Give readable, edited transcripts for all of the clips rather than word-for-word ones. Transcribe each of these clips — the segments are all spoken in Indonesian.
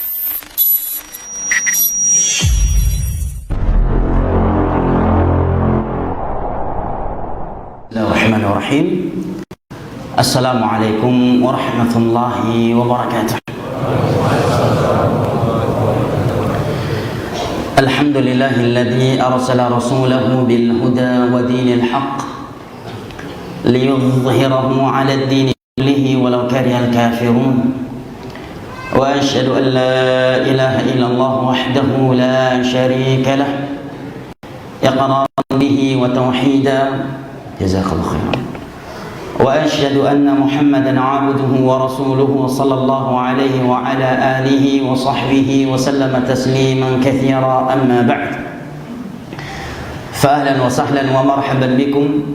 Bismillahirrahmanirrahim. Assalamualaikum warahmatullahi wabarakatuh. Alhamdulillahilladzi arsala rasulahu bil huda wa dinil haqq liyudhhirahu 'ala ad-din kullihi walau karihal kafirun. Wa asyhadu an la ilaha illallah wahdahu la syarika lah iqraran bihi wa tauhidan. Jazakallahu khairan. Wa asyhadu anna Muhammadan 'abduhu wa rasuluhu sallallahu alaihi wa ala alihi wa sahbihi wa sallama tasliman katsira, amma ba'd. Fa ahlan wa sahlan wa marhaban bikum.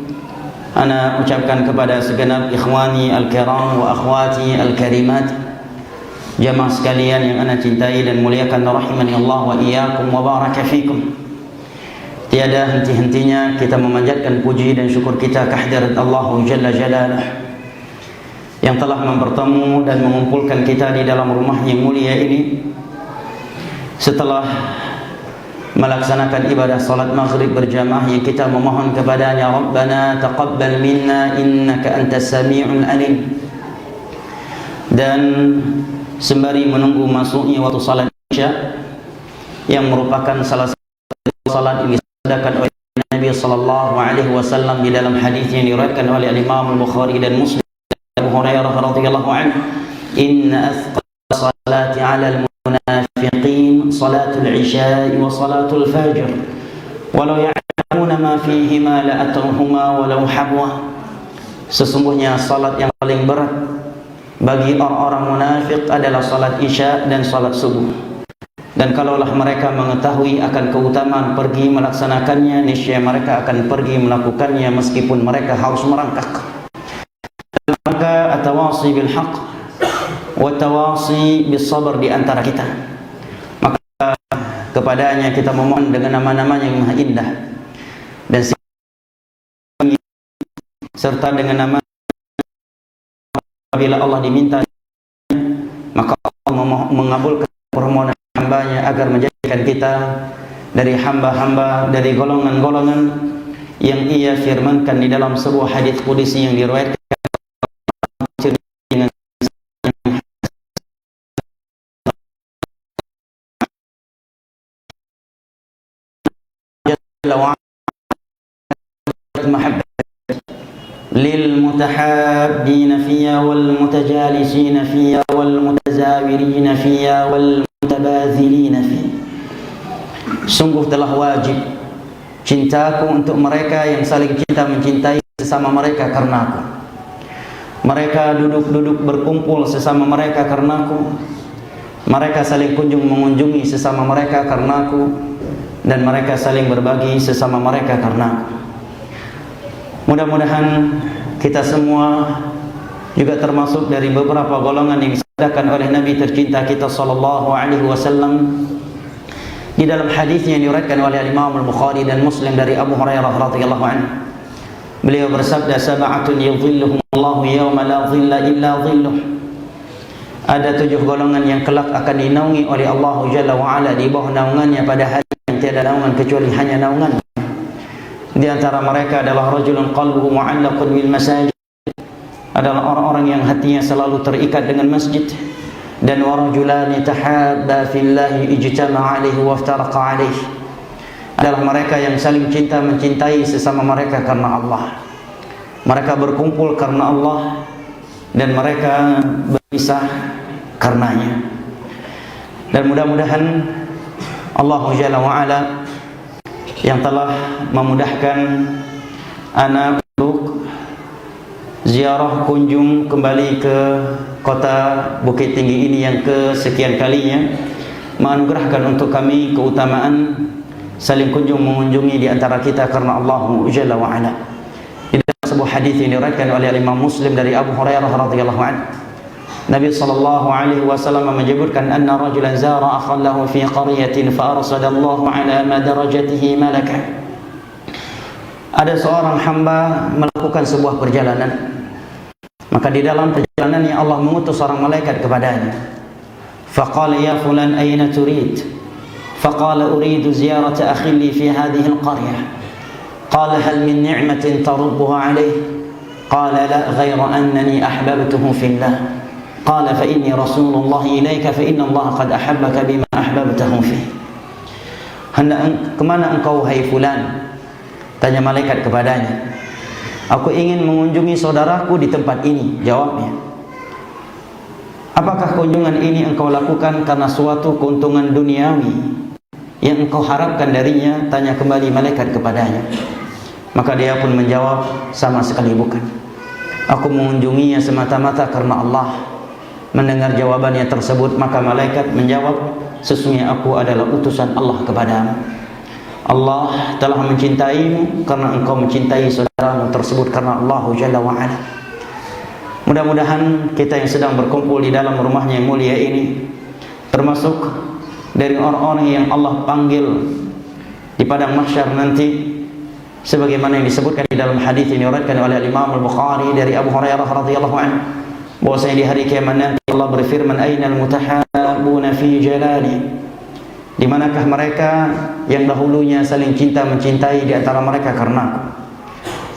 Ana ucapkan kepada segenap ikhwani al-kiram wa akhwati al-karimat, jamaah sekalian yang ana cintai dan muliakan, rahimani Allah wa iyyakum wa baraka fikum. Tiada henti-hentinya kita memanjatkan puji dan syukur kita kehadirat Allah Jalla Jalaluh yang telah mempertemu dan mengumpulkan kita di dalam rumah yang mulia ini setelah melaksanakan ibadah salat maghrib berjamaah yang kita memohon kepadanya, Rabbana taqabbal minna innaka antas sami'ul alim. Dan sembari menunggu masuknya waktu salat Isya yang merupakan salah satu salat ini disabdakan oleh Nabi sallallahu alaihi wasallam di dalam hadis yang diriwayatkan oleh Imam Al-Bukhari dan Muslim, Abu Hurairah radhiyallahu anhu, inna athqala salati 'ala al-munafiqin salatul isya'i wa salatul fajr walau ya'lamuna ma fihima la atruhuma walau habwa. Sesungguhnya salat yang paling berat bagi orang-orang munafik adalah salat isya dan salat subuh. Dan kalaulah mereka mengetahui akan keutamaan pergi melaksanakannya, niscaya mereka akan pergi melakukannya meskipun mereka harus merangkak. Maka at-tawasi bil haqq wa tawasi bis sabr di antara kita. Maka kepadanya kita memohon dengan nama-namanya yang maha indah dan serta dengan nama apabila Allah diminta maka Allah mengabulkan permohonan hambanya agar menjadikan kita dari hamba-hamba, dari golongan-golongan yang ia firmankan di dalam sebuah hadis qudsi yang diriwayatkan dengan mahabbah lil mutahabbina fiyya wal mutajalisina fiyya wal mutazawirina fiyya wal mutabazilina fiyya. Sungguh telah wajib cintaku untuk mereka yang saling cinta mencintai sesama mereka karena aku. Mereka duduk-duduk berkumpul sesama mereka karena aku. Mereka saling kunjung mengunjungi sesama mereka karena aku, dan mereka saling berbagi sesama mereka karena aku. Mudah-mudahan kita semua juga termasuk dari beberapa golongan yang disabdakan oleh Nabi tercinta kita sallallahu alaihi wasallam di dalam hadis yang diriwayatkan oleh Imam Al-Bukhari dan Muslim dari Abu Hurairah radhiyallahu anhu. Beliau bersabda, sab'atun yudhilluhum Allahu yawma la dhilla illa dhilluh. Ada 7 golongan yang kelak akan dinaungi oleh Allah Jalla wa Ala di bawah naungannya pada hari yang tiada naungan kecuali hanya naungan. Di antara mereka adalah rajulun qalbuhu mu'allaqun bil masajid, adalah orang-orang yang hatinya selalu terikat dengan masjid, dan warajulani tahabba fillahi ijtama'a alaihi wa iftaraqa alaihi, adalah mereka yang saling cinta mencintai sesama mereka karena Allah. Mereka berkumpul karena Allah dan mereka berpisah karenanya. Dan mudah-mudahan Allah Jalla wa Ala yang telah memudahkan anak untuk ziarah kunjung kembali ke kota Bukit Tinggi ini yang kesekian kalinya, menganugerahkan untuk kami keutamaan saling kunjung mengunjungi di antara kita karena Allah Jalla wa Ala. Di dalam sebuah hadis yang diriwayatkan oleh Imam Muslim dari Abu Hurairah radhiyallahu anhu, Nabi sallallahu alaihi wasallam menyebutkan anna rajulan zara akhan lahu fi qaryatin fa arsadallahu ala madarajatihi malaka. Ada seorang hamba melakukan sebuah perjalanan, maka di dalam perjalanannya Allah mengutus seorang malaikat kepadanya. فقال يا فلان أين تريد؟ فقال أريد زيارة أخي لي في هذه القرية. قال هل من نعمة تربها عليه؟ قال لا غير أنني أحببته في الله. قال فإني رسول الله إليك فإن الله قد أحبك بما أحببته فيه. Hendak kemana engkau hai fulan? Tanya malaikat kepadanya. Aku ingin mengunjungi saudaraku di tempat ini. Jawabnya. Apakah kunjungan ini engkau lakukan karena suatu keuntungan duniawi yang engkau harapkan darinya? Tanya kembali malaikat kepadanya. Maka dia pun menjawab, sama sekali bukan. Aku mengunjunginya semata-mata karena Allah. Mendengar jawabannya tersebut, maka malaikat menjawab, sesungguhnya aku adalah utusan Allah kepadamu. Allah telah mencintaimu karena engkau mencintai saudaramu tersebut karena Allah Jalla wa'ala. Mudah-mudahan kita yang sedang berkumpul di dalam rumahnya yang mulia ini termasuk dari orang-orang yang Allah panggil di padang mahsyar nanti, sebagaimana yang disebutkan di dalam hadis yang diriwayatkan oleh Imam Al-Bukhari dari Abu Hurairah radhiyallahu anhu, bahwasanya di hari kiamat nanti Allah berfirman, ainal mutahabbuna fi jalali, di manakah mereka yang dahulunya saling cinta mencintai di antara mereka karena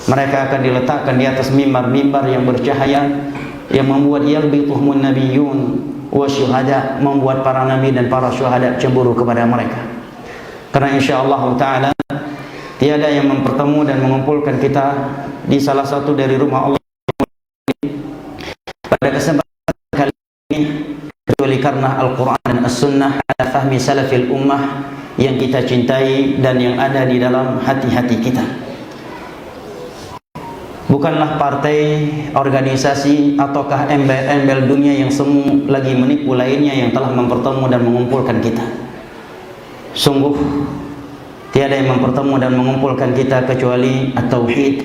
mereka akan diletakkan di atas mimbar-mimbar yang bercahaya yang membuat yalbituhumun nabiyyun wa syuhada, membuat para nabi dan para syuhada cemburu kepada mereka. Karena insyaallah taala tiada yang mempertemu dan mengumpulkan kita di salah satu dari rumah Allah pada kesempatan kali ini kecuali karena Al-Quran dan As-Sunnah ala fahmi salafil ummah yang kita cintai dan yang ada di dalam hati-hati kita. Bukanlah partai, organisasi, ataukah embel-embel dunia yang semu lagi menipu lainnya yang telah mempertemu dan mengumpulkan kita. Sungguh tiada yang mempertemu dan mengumpulkan kita kecuali At-Tauhid,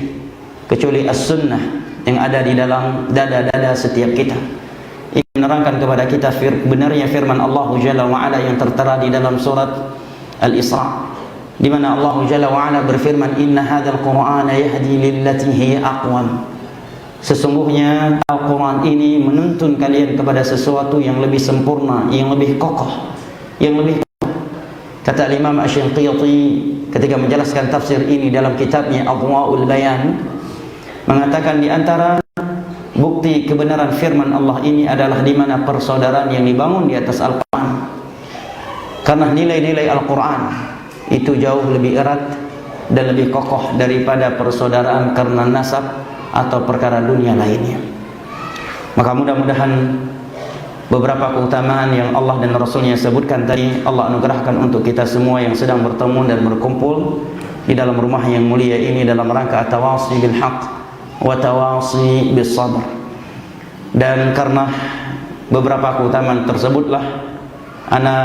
kecuali As-Sunnah yang ada di dalam dada-dada setiap kita. Ini menerangkan kepada kita benarnya firman Allah Jalla wa'ala yang tertera di dalam surat Al-Isra, di mana Allah Jalla wa'ala berfirman, inna hadzal qur'ana yahdi lillati hiya aqwam. Sesungguhnya Al-Quran ini menuntun kalian kepada sesuatu yang lebih sempurna, yang lebih kokoh, yang lebih kuat. Kata Imam Asy-Syanqiti ketika menjelaskan tafsir ini dalam kitabnya Adwa'ul Bayan, mengatakan di antara bukti kebenaran firman Allah ini adalah di mana persaudaraan yang dibangun di atas Al-Quran. Karena nilai-nilai Al-Quran itu jauh lebih erat dan lebih kokoh daripada persaudaraan karena nasab atau perkara dunia lainnya. Maka mudah-mudahan beberapa keutamaan yang Allah dan Rasulnya sebutkan tadi Allah anugerahkan untuk kita semua yang sedang bertemu dan berkumpul di dalam rumah yang mulia ini dalam rangka at-tawasi bil haqq wa tawasi bis sabr. Dan karena beberapa keutamaan tersebutlah ana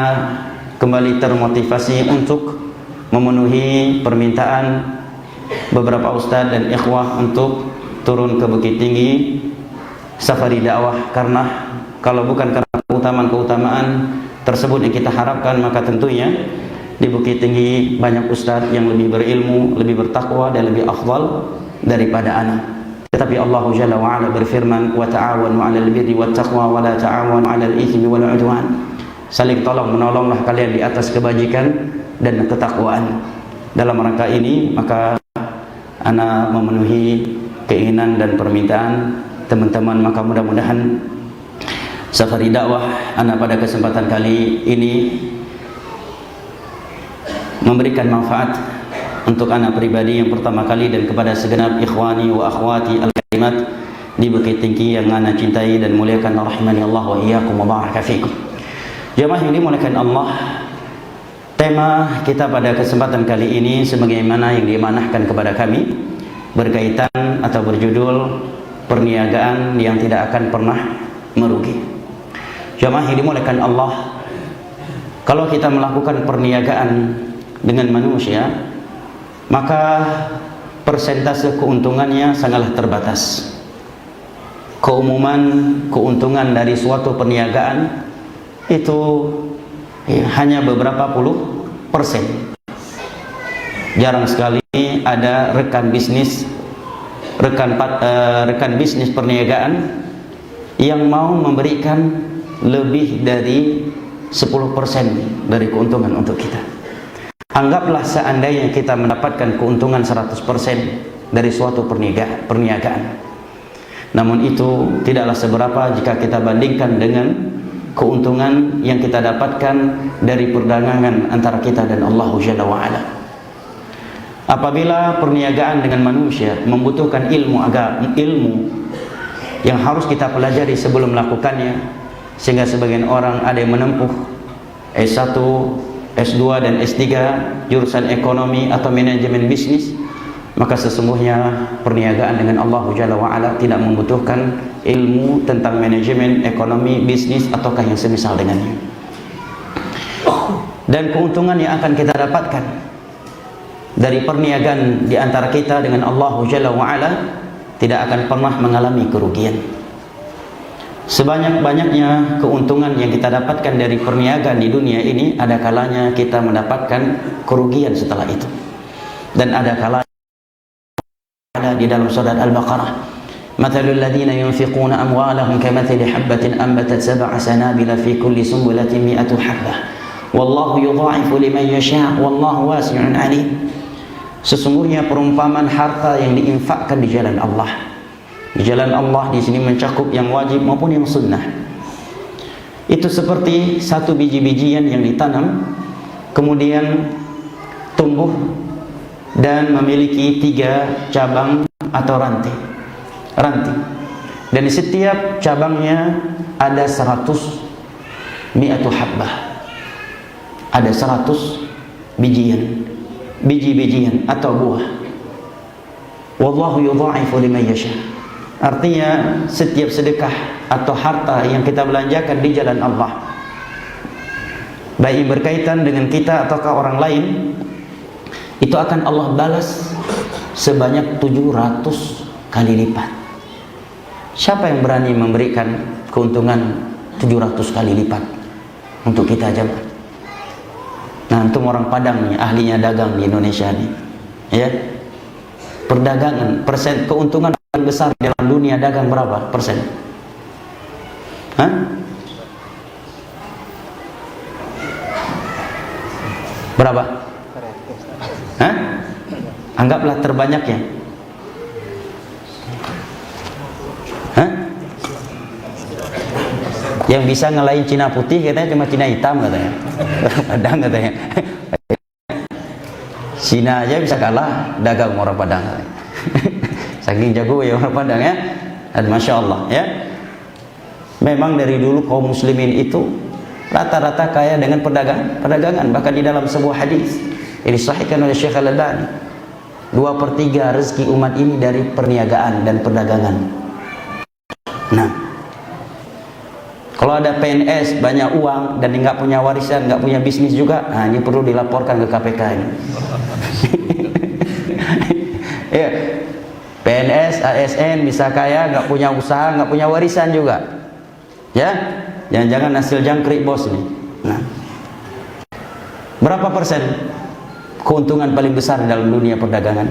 kembali termotivasi untuk memenuhi permintaan beberapa ustaz dan ikhwah untuk turun ke Bukit Tinggi safari dakwah, karena kalau bukan karena keutamaan-keutamaan tersebut yang kita harapkan, maka tentunya di Bukit Tinggi banyak ustaz yang lebih berilmu, lebih bertakwa dan lebih afdal daripada ana. Tetapi Allah Jalla wa'ala berfirman, wa ta'awanu 'alal birri wat taqwa wa la ta'awanu 'alal itsmi wal 'udwan. Saling tolong menolonglah kalian di atas kebajikan dan ketakwaan. Dalam rangka ini maka ana memenuhi keinginan dan permintaan teman-teman, maka mudah-mudahan safari dakwah ana pada kesempatan kali ini memberikan manfaat untuk ana pribadi yang pertama kali dan kepada segenap ikhwani wa akhwati al-karimat di Bukit Tinggi yang ana cintai dan muliakan, rahimani Allah wa iyyakum wa baraka fikum. Jamaah yang dimuliakan Allah, tema kita pada kesempatan kali ini sebagaimana yang diamanahkan kepada kami berkaitan atau berjudul perniagaan yang tidak akan pernah merugi. Jamaah yang dimuliakan Allah, kalau kita melakukan perniagaan dengan manusia, maka persentase keuntungannya sangatlah terbatas. Keumuman keuntungan dari suatu perniagaan itu hanya beberapa puluh persen. Jarang sekali ada rekan bisnis perniagaan yang mau memberikan lebih dari 10% dari keuntungan untuk kita. Anggaplah seandainya kita mendapatkan keuntungan 100% dari suatu perniagaan. Namun itu tidaklah seberapa jika kita bandingkan dengan keuntungan yang kita dapatkan dari perdagangan antara kita dan Allah Jalla wa Ala. Apabila perniagaan dengan manusia membutuhkan ilmu yang harus kita pelajari sebelum melakukannya, sehingga sebagian orang ada yang menempuh S1, S2 dan S3 jurusan ekonomi atau manajemen bisnis, maka sesungguhnya perniagaan dengan Allah Jalla wa Ala tidak membutuhkan ilmu tentang manajemen ekonomi bisnis ataukah yang semisal dengannya. Dan keuntungan yang akan kita dapatkan dari perniagaan di antara kita dengan Allah Jalla wa Ala tidak akan pernah mengalami kerugian. Sebanyak-banyaknya keuntungan yang kita dapatkan dari perniagaan di dunia ini, ada kalanya kita mendapatkan kerugian setelah itu. Dan ada kalanya di dalam surat Al-Baqarah, "Mathalul ladzina yunfiquna amwalahum kamathali habbatin anbatat sab'a sanabila fi kulli sunbulatin mi'atu habbah. Wallahu yudha'ifu liman yasha' wallahu wasi'un 'alim." Sesungguhnya perumpamaan harta yang diinfakkan di jalan Allah. Di jalan Allah di sini mencakup yang wajib maupun yang sunnah. Itu seperti satu biji-bijian yang ditanam, kemudian tumbuh dan memiliki 3 cabang atau ranting. Dan di setiap cabangnya ada 100 mi'atu habbah. Ada 100 biji-bijian atau buah. Wallahu yudha'ifu liman yasha. Artinya setiap sedekah atau harta yang kita belanjakan di jalan Allah, baik berkaitan dengan kita ataukah orang lain, itu akan Allah balas sebanyak 700 kali lipat. Siapa yang berani memberikan keuntungan 700 kali lipat untuk kita jemaah? Nah, antum orang Padang nih, ahlinya dagang di Indonesia nih, ya. Perdagangan, persen keuntungan paling besar dalam dunia dagang berapa persen? Hah? Berapa? Hah? Anggaplah terbanyaknya. Hah? Yang bisa ngalahin Cina putih katanya cuma Cina hitam katanya. Padang katanya. Cina aja bisa kalah dagang orang Padang. Saking jago ya orang Padang ya. Dan Masya Allah ya. Memang dari dulu kaum muslimin itu rata-rata kaya dengan perdagangan. Bahkan di dalam sebuah hadis yang disahihkan oleh Syekh Al-Albani, 2/3 rezeki umat ini dari perniagaan dan perdagangan. Nah, kalau ada PNS banyak uang dan nggak punya warisan, nggak punya bisnis juga, nah ini perlu dilaporkan ke KPK ini. Ya, PNS, ASN bisa kaya, nggak punya usaha, nggak punya warisan juga, ya, jangan-jangan hasil jangkrik bos nih. Nah, berapa persen keuntungan paling besar dalam dunia perdagangan?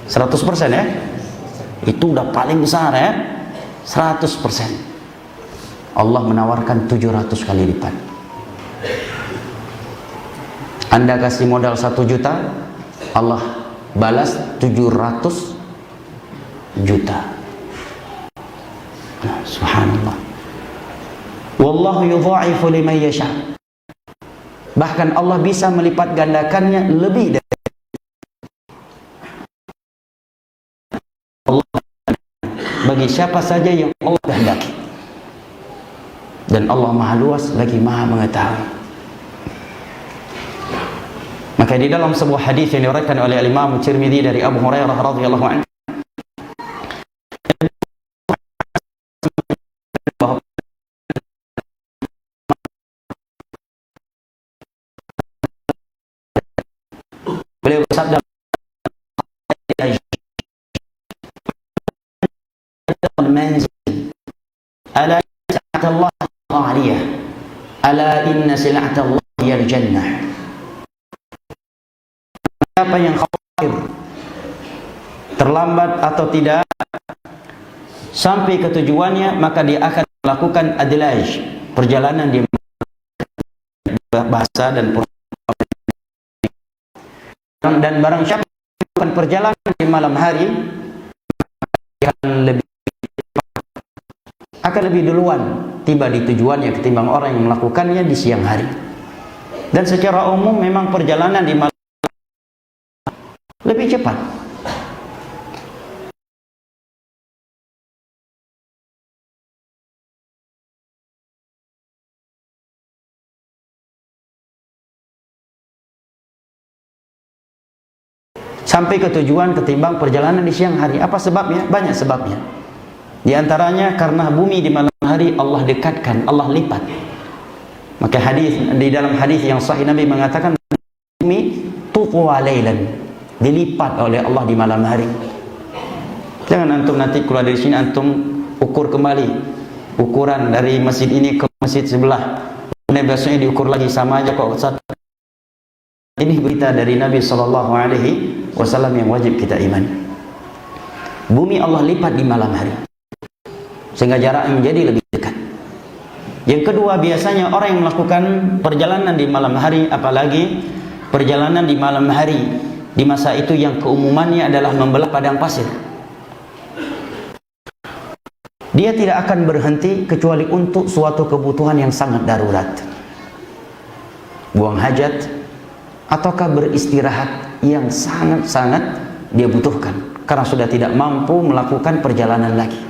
100% ya, itu udah paling besar ya, 100%. Allah menawarkan 700 kali lipat. Anda kasih modal 1 juta, Allah balas 700 juta. Nah, subhanallah. Wallahu yudha'ifu liman yasha. Bahkan Allah bisa melipat gandakannya lebih dari Allah bagi siapa saja yang Allah kehendaki. Dan Allah Maha Luas lagi Maha Mengetahui. Maka di dalam sebuah hadis yang diriwayatkan oleh Imam Tirmidzi dari Abu Hurairah radhiyallahu anhu, beliau bersabda, ala Allah aliyah, ala inna sil'atallahi al jannah. Siapa yang khawatir terlambat atau tidak sampai ke tujuannya, maka dia akan melakukan adlaj. perjalanan di bahasa dan barang siapa melakukan perjalanan di malam hari akan lebih duluan tiba di tujuannya ketimbang orang yang melakukannya di siang hari. Dan secara umum memang perjalanan di malam lebih cepat. Sampai ke tujuan ketimbang perjalanan di siang hari. Apa sebabnya? Banyak sebabnya. Di antaranya karena bumi di malam hari Allah dekatkan, Allah lipat. Maka di dalam hadis yang sahih Nabi mengatakan bumi tuqwa lailan, dilipat oleh Allah di malam hari. Jangan antum nanti keluar dari sini antum ukur kembali ukuran dari masjid ini ke masjid sebelah. Kemudian besoknya diukur lagi sama aja kok satu. Ini berita dari Nabi SAW yang wajib kita imani. Bumi Allah lipat di malam hari sehingga jaraknya menjadi lebih dekat. Yang kedua, biasanya orang yang melakukan perjalanan di malam hari, apalagi perjalanan di malam hari di masa itu yang keumumannya adalah membelah padang pasir, dia tidak akan berhenti kecuali untuk suatu kebutuhan yang sangat darurat, buang hajat ataukah beristirahat yang sangat-sangat dia butuhkan karena sudah tidak mampu melakukan perjalanan lagi.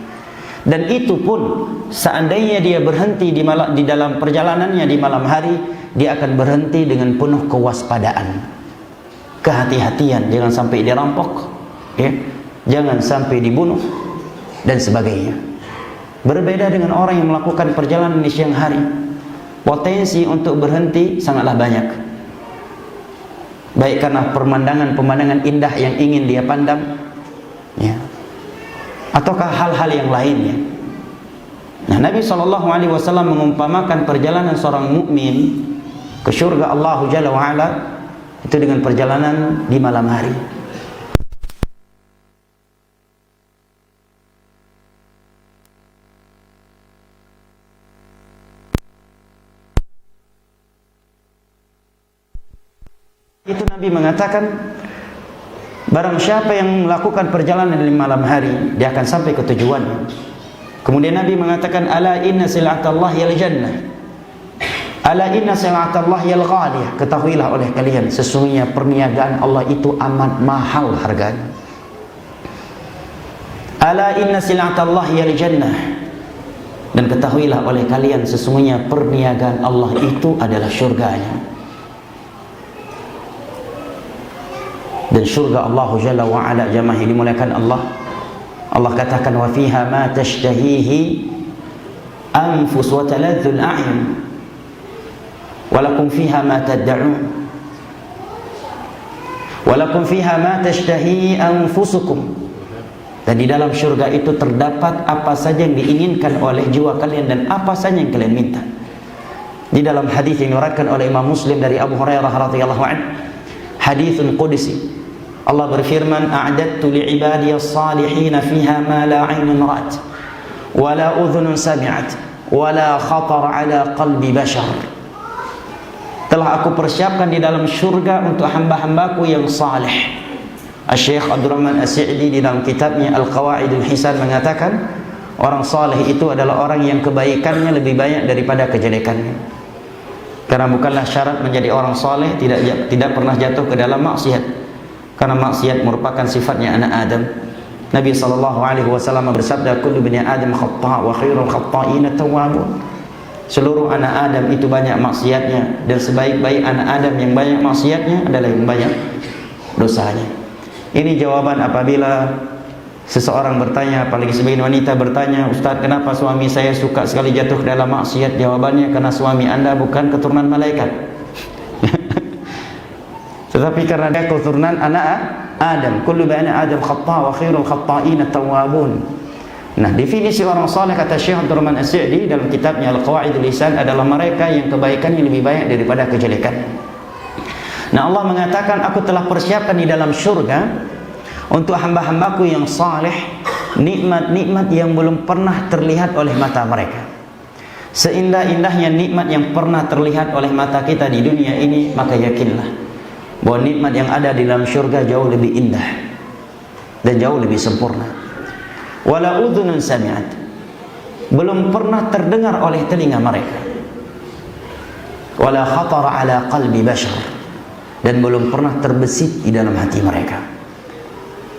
Dan itu pun seandainya dia berhenti di dalam perjalanannya di malam hari, dia akan berhenti dengan penuh kewaspadaan, kehati-hatian, jangan sampai dirampok, ya, jangan sampai dibunuh dan sebagainya. Berbeda dengan orang yang melakukan perjalanan di siang hari, potensi untuk berhenti sangatlah banyak. Baik karena pemandangan indah yang ingin dia pandang, ya, ataukah hal-hal yang lainnya. Nah, Nabi SAW mengumpamakan perjalanan seorang mukmin ke surga Allah Jalla wa'ala itu dengan perjalanan di malam hari. Itu Nabi mengatakan, barang siapa yang melakukan perjalanan di malam hari, dia akan sampai ke tujuannya. Kemudian Nabi mengatakan, ala inna sil'atallahi al-jannah, ala inna sil'atallahi al-ghaliyah, ketahuilah oleh kalian sesungguhnya perniagaan Allah itu amat mahal harganya. Ala inna sil'atallahi al-jannah, dan ketahuilah oleh kalian sesungguhnya perniagaan Allah itu adalah surganya. Dan surga Allah Jalla wa'ala, jamaah yang dimuliakan Allah, Allah katakan, wa fiha ma tashtahihi anfus wa taladzul a'yun wa lakum fiha ma tad'un wa lakum fiha ma tashtahihi anfusukum. Dan di dalam surga itu terdapat apa saja yang diinginkan oleh jiwa kalian dan apa saja yang kalian minta. Di dalam hadis yang diriwayatkan oleh Imam Muslim dari Abu Hurairah radhiyallahu anhu, haditsun qudsi, Allah berfirman, a'dadtu li'ibadiyas salihin fiha ma la 'ainun ra'at wa la udhunun sami'at wa la khatar 'ala qalbi bashar. Telah aku persiapkan di dalam surga untuk hamba-hambaku yang saleh. Syekh Abdurrahman As-Sa'di di dalam kitabnya Al-Qawaidul Hisan mengatakan, orang saleh itu adalah orang yang kebaikannya lebih banyak daripada kejelekannya. Karena bukanlah syarat menjadi orang saleh tidak pernah jatuh ke dalam maksiat. Karena maksiat merupakan sifatnya anak Adam. Nabi SAW bersabda, kullu bani Adam khata' wa khairul khata'ina tawwabun. Seluruh anak Adam itu banyak maksiatnya, dan sebaik-baik anak Adam yang banyak maksiatnya adalah yang banyak dosanya. Ini jawaban apabila seseorang bertanya, apalagi sebagian wanita bertanya, Ustaz, kenapa suami saya suka sekali jatuh ke dalam maksiat? Jawabannya, karena suami Anda bukan keturunan malaikat. Tetapi karena dia keturunan anak Adam. Kullu bani Adam khata' wa khairul khata'ina tawwabun. Nah, definisi orang saleh kata Syekh Abdurrahman As-Sa'di dalam kitabnya Al-Qawaidul Lisan adalah mereka yang kebaikannya lebih banyak daripada kejelekan. Nah, Allah mengatakan, aku telah persiapkan di dalam surga untuk hamba-hambaku yang saleh nikmat-nikmat yang belum pernah terlihat oleh mata mereka. Seindah-indahnya nikmat yang pernah terlihat oleh mata kita di dunia ini, maka yakinlah bahwa nikmat yang ada di dalam syurga jauh lebih indah dan jauh lebih sempurna. Wala udhunun sami'at, belum pernah terdengar oleh telinga mereka. Wala khatara ala qalbi bashar, dan belum pernah terbesit di dalam hati mereka.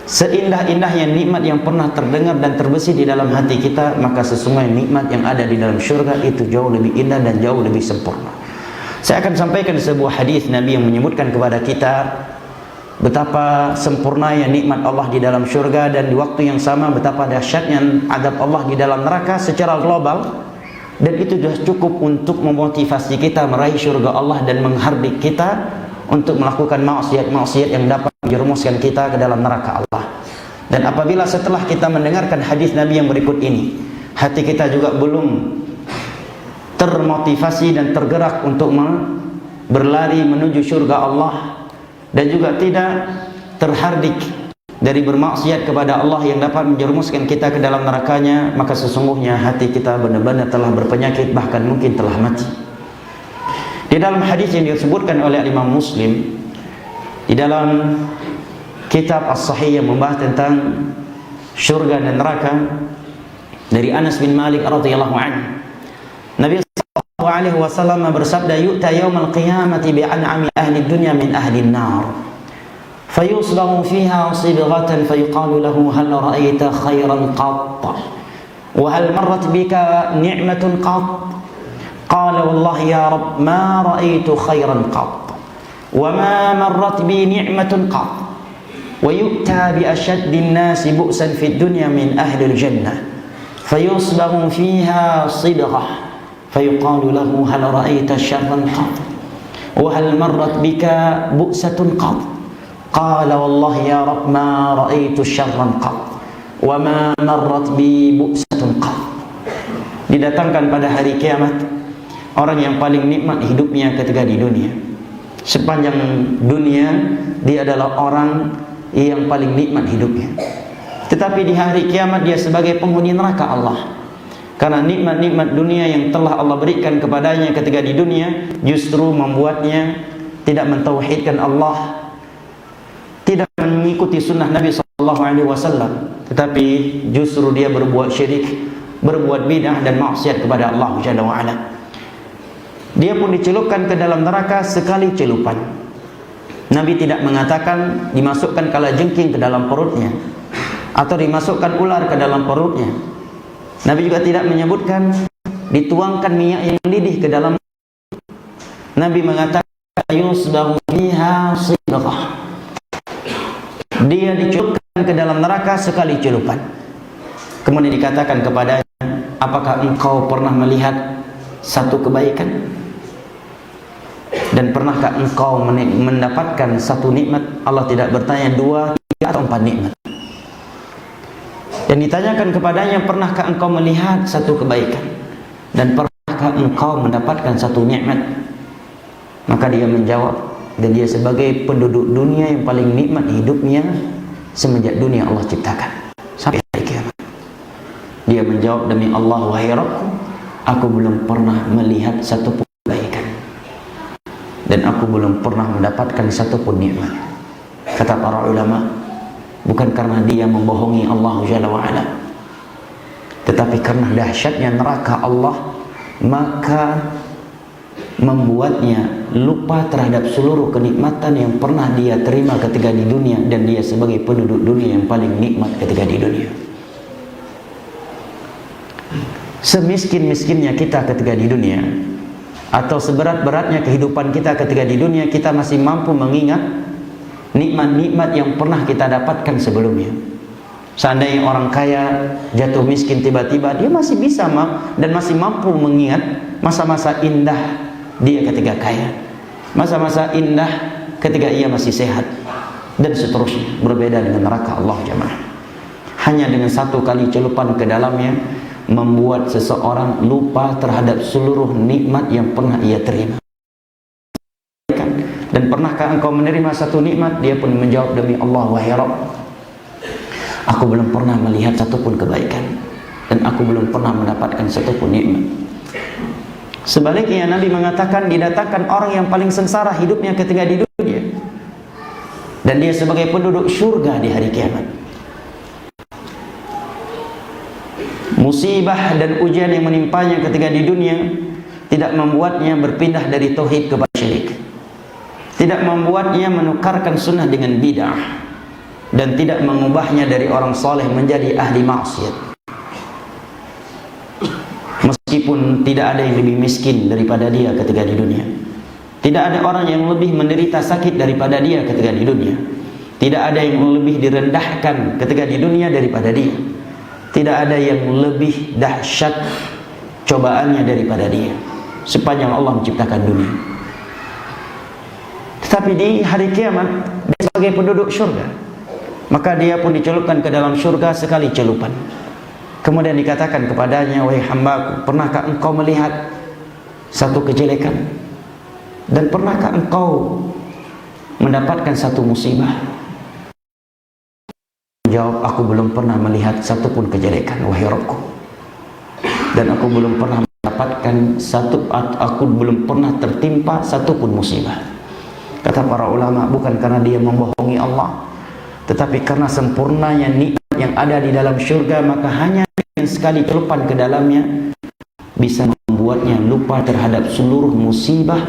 Seindah-indahnya nikmat yang pernah terdengar dan terbesit di dalam hati kita, maka sesungguhnya nikmat yang ada di dalam syurga itu jauh lebih indah dan jauh lebih sempurna. Saya akan sampaikan sebuah hadis Nabi yang menyebutkan kepada kita betapa sempurnanya nikmat Allah di dalam syurga, dan di waktu yang sama betapa dahsyatnya azab Allah di dalam neraka secara global. Dan itu sudah cukup untuk memotivasi kita meraih syurga Allah dan menghardik kita untuk melakukan maksiat-maksiat yang dapat menjerumuskan kita ke dalam neraka Allah. Dan apabila setelah kita mendengarkan hadis Nabi yang berikut ini, hati kita juga belum termotivasi dan tergerak untuk berlari menuju syurga Allah, dan juga tidak terhardik dari bermaksiat kepada Allah yang dapat menjerumuskan kita ke dalam nerakanya, maka sesungguhnya hati kita benar-benar telah berpenyakit, bahkan mungkin telah mati. Di dalam hadis yang disebutkan oleh Imam Muslim di dalam kitab As-Sahih yang membahas tentang syurga dan neraka, dari Anas bin Malik radhiyallahu anhu, Nabi sallallahu alaihi wasallam bersabda, "Yu'ta yaumal qiyamati bi an'ami ahli dunya min ahli an-nar. فيصبغ فيها صبغة فيقال له هل رأيت خيرا قط وهل مرت بك نعمة قط قال والله يا رب ما رأيت خيرا قط وما مرت بي نعمة قط ويؤتى بأشد الناس بؤسا في الدنيا من أهل الجنة فيصبغ فيها صبغة فيقال له هل رأيت شرا قط وهل مرت بك بؤسة قط قال والله يا رب ما رأيت شرا قط وما مرت بي بؤسة قط." Didatangkan pada hari kiamat orang yang paling nikmat hidupnya ketika di dunia. Sepanjang dunia dia adalah orang yang paling nikmat hidupnya. Tetapi di hari kiamat dia sebagai penghuni neraka Allah. Karena nikmat-nikmat dunia yang telah Allah berikan kepadanya ketika di dunia justru membuatnya tidak mentauhidkan Allah, tidak mengikuti sunnah Nabi SAW, tetapi justru dia berbuat syirik, berbuat bid'ah dan maksiat kepada Allah Jalla wa Ala. Dia pun dicelupkan ke dalam neraka sekali celupan. Nabi tidak mengatakan dimasukkan kalajengking ke dalam perutnya atau dimasukkan ular ke dalam perutnya. Nabi juga tidak menyebutkan dituangkan minyak yang mendidih ke dalam. Nabi mengatakan yusbahu biha sidqah. Dia dicelupkan ke dalam neraka sekali celupan. Kemudian dikatakan kepadanya, apakah engkau pernah melihat satu kebaikan? Dan pernahkah engkau mendapatkan satu nikmat? Allah tidak bertanya 2, 3 atau 4 nikmat. Dan ditanyakan kepadanya, pernahkah engkau melihat satu kebaikan? Dan pernahkah engkau mendapatkan satu nikmat? Maka dia menjawab, dan dia sebagai penduduk dunia yang paling nikmat hidupnya semenjak dunia Allah ciptakan sampai hari kiamat. Dia menjawab, demi Allah wahai Rabbku, aku belum pernah melihat satu pun kebaikan dan aku belum pernah mendapatkan satu pun nikmat. Kata para ulama, bukan karena dia membohongi Allah Jalla wa Ala, tetapi karena dahsyatnya neraka Allah, maka membuatnya lupa terhadap seluruh kenikmatan yang pernah dia terima ketika di dunia, dan dia sebagai penduduk dunia yang paling nikmat ketika di dunia. Semiskin-miskinnya kita ketika di dunia, atau seberat-beratnya kehidupan kita ketika di dunia, kita masih mampu mengingat nikmat-nikmat yang pernah kita dapatkan sebelumnya. Seandainya orang kaya jatuh miskin tiba-tiba, dia masih bisa dan masih mampu mengingat masa-masa indah dia ketika kaya, masa-masa indah ketika ia masih sehat, dan seterusnya. Berbeda dengan neraka Allah jemaah. Hanya dengan satu kali celupan ke dalamnya membuat seseorang lupa terhadap seluruh nikmat yang pernah ia terima. Dan pernahkah engkau menerima satu nikmat? Dia pun menjawab, demi Allah wahai Rabb, aku belum pernah melihat satupun kebaikan dan aku belum pernah mendapatkan satupun nikmat. Sebaliknya Nabi mengatakan didatangkan orang yang paling sengsara hidupnya ketika di dunia, dan dia sebagai penduduk surga di hari kiamat. Musibah dan ujian yang menimpanya ketika di dunia tidak membuatnya berpindah dari tauhid kepada syirik, tidak membuatnya menukarkan sunnah dengan bid'ah, dan tidak mengubahnya dari orang soleh menjadi ahli maksiat. Meskipun tidak ada yang lebih miskin daripada dia ketika di dunia, tidak ada orang yang lebih menderita sakit daripada dia ketika di dunia, tidak ada yang lebih direndahkan ketika di dunia daripada dia, tidak ada yang lebih dahsyat cobaannya daripada dia sepanjang Allah menciptakan dunia. Tetapi di hari kiamat dia sebagai penduduk surga, maka dia pun dicelupkan ke dalam surga sekali celupan. Kemudian dikatakan kepadanya, wahai hambaku, pernahkah engkau melihat satu kejelekan? Dan pernahkah engkau mendapatkan satu musibah? Jawab, aku belum pernah melihat satupun kejelekan, wahai Rabbku. Dan aku belum pernah mendapatkan aku belum pernah tertimpa satupun musibah. Kata para ulama, bukan karena dia membohongi Allah, tetapi karena sempurnanya nikmat yang ada di dalam surga, maka hanya sekali celupan ke dalamnya bisa membuatnya lupa terhadap seluruh musibah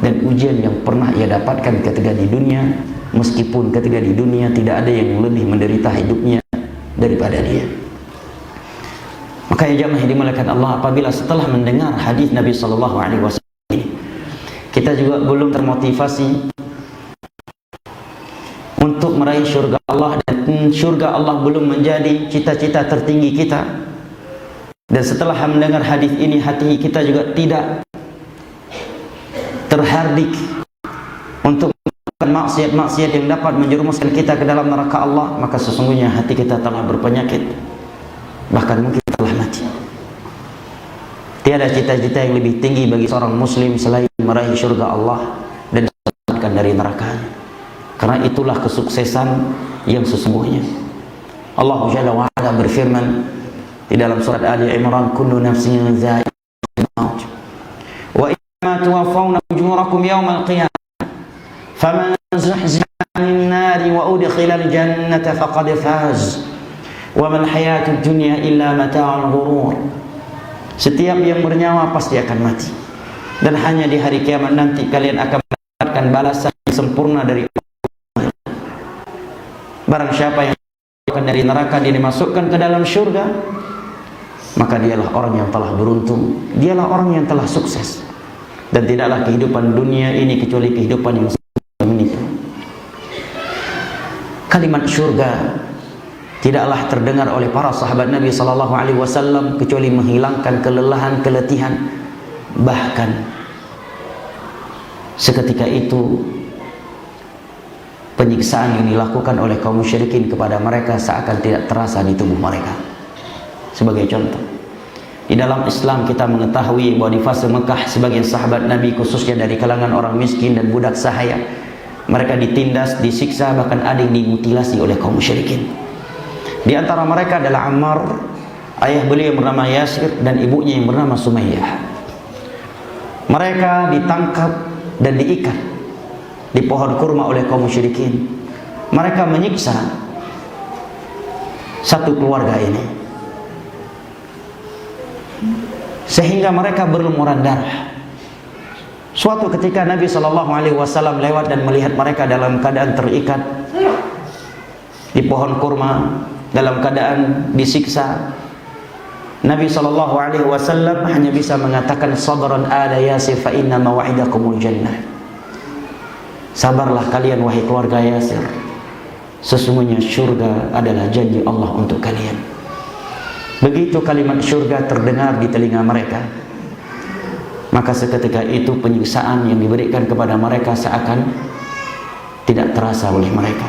dan ujian yang pernah ia dapatkan ketika di dunia, meskipun ketika di dunia tidak ada yang lebih menderita hidupnya daripada dia. Maka ya jamaah dimuliakan Allah, apabila setelah mendengar hadis Nabi sallallahu alaihi wasallam ini, kita juga belum termotivasi untuk meraih surga Allah, dan surga Allah belum menjadi cita-cita tertinggi kita, dan setelah mendengar hadis ini hati kita juga tidak terhardik untuk melakukan maksiat-maksiat yang dapat menjerumuskan kita ke dalam neraka Allah, maka sesungguhnya hati kita telah berpenyakit, bahkan mungkin telah mati. Tiada cita-cita yang lebih tinggi bagi seorang muslim selain meraih surga Allah dan diselamatkan dari nerakanya. Karena itulah kesuksesan yang sesungguhnya. Allah Jalla wa Ala berfirman di dalam surat Ali Imran, kullu nafsin dha'iqatul maut wa innama tuwaffawna ujurakum yawmal qiyamah faman zuhziha 'anil nari wa udkhila al-jannata faqad faz wa mal hayatud dunya illa mata'ul ghurur. Setiap yang bernyawa pasti akan mati, dan hanya di hari kiamat nanti kalian akan mendapatkan balasan yang sempurna dari Allah. Barang siapa yang dari neraka dia dimasukkan ke dalam surga, maka dialah orang yang telah beruntung, dialah orang yang telah sukses. Dan tidaklah kehidupan dunia ini kecuali kehidupan yang menipu. Kalimat surga tidaklah terdengar oleh para sahabat Nabi sallallahu alaihi wasallam kecuali menghilangkan kelelahan, keletihan. Bahkan seketika itu penyiksaan yang dilakukan oleh kaum musyrikin kepada mereka seakan tidak terasa di tubuh mereka. Sebagai contoh, di dalam Islam kita mengetahui bahwa di fase Mekah sebagian sahabat Nabi, khususnya dari kalangan orang miskin dan budak sahaya, mereka ditindas, disiksa, bahkan ada yang dimutilasi oleh kaum musyrikin. Di antara mereka adalah Ammar, ayah beliau yang bernama Yasir, dan ibunya yang bernama Sumayyah. Mereka ditangkap dan diikat di pohon kurma oleh kaum musyrikin. Mereka menyiksa satu keluarga ini sehingga mereka berlumuran darah. Suatu ketika Nabi SAW lewat dan melihat mereka dalam keadaan terikat di pohon kurma, dalam keadaan disiksa. Nabi SAW hanya bisa mengatakan, sabran ala Yasir fa inna maw'idakumul jannah. Sabarlah kalian wahai keluarga Yasir, sesungguhnya surga adalah janji Allah untuk kalian. Begitu kalimat surga terdengar di telinga mereka, maka seketika itu penyiksaan yang diberikan kepada mereka seakan tidak terasa oleh mereka.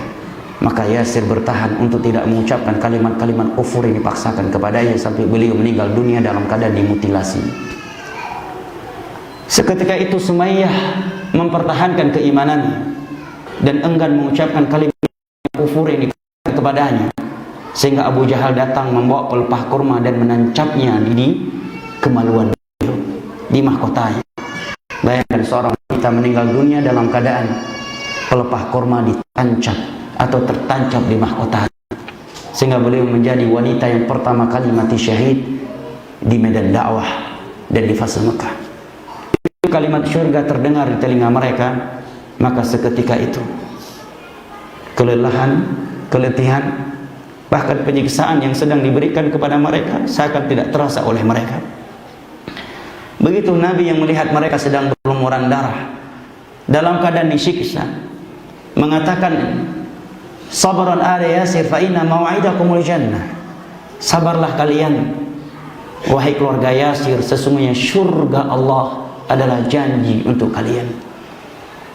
Maka Yasir bertahan untuk tidak mengucapkan kalimat-kalimat kufur yang dipaksakan kepadanya sampai beliau meninggal dunia dalam keadaan dimutilasi. Seketika itu Sumayyah mempertahankan keimanannya dan enggan mengucapkan kalimat kufur yang dipaksakan kepadanya, sehingga Abu Jahal datang membawa pelepah kurma dan menancapnya di kemaluan beliau. di mahkotanya. Bayangkan seorang wanita meninggal dunia dalam keadaan pelepah kurma ditancap atau tertancap di mahkotanya, sehingga beliau menjadi wanita yang pertama kali mati syahid di medan dakwah dan di fase Mekah. Kalimat syurga terdengar di telinga mereka, maka seketika itu kelelahan, keletihan, bahkan penyiksaan yang sedang diberikan kepada mereka seakan tidak terasa oleh mereka. Begitu Nabi yang melihat mereka sedang berlumuran darah, dalam keadaan disiksa, mengatakan, "Sabran ala Yasir fa inna mau'idakumul jannah." Sabarlah kalian, wahai keluarga Yasir, sesungguhnya surga Allah adalah janji untuk kalian.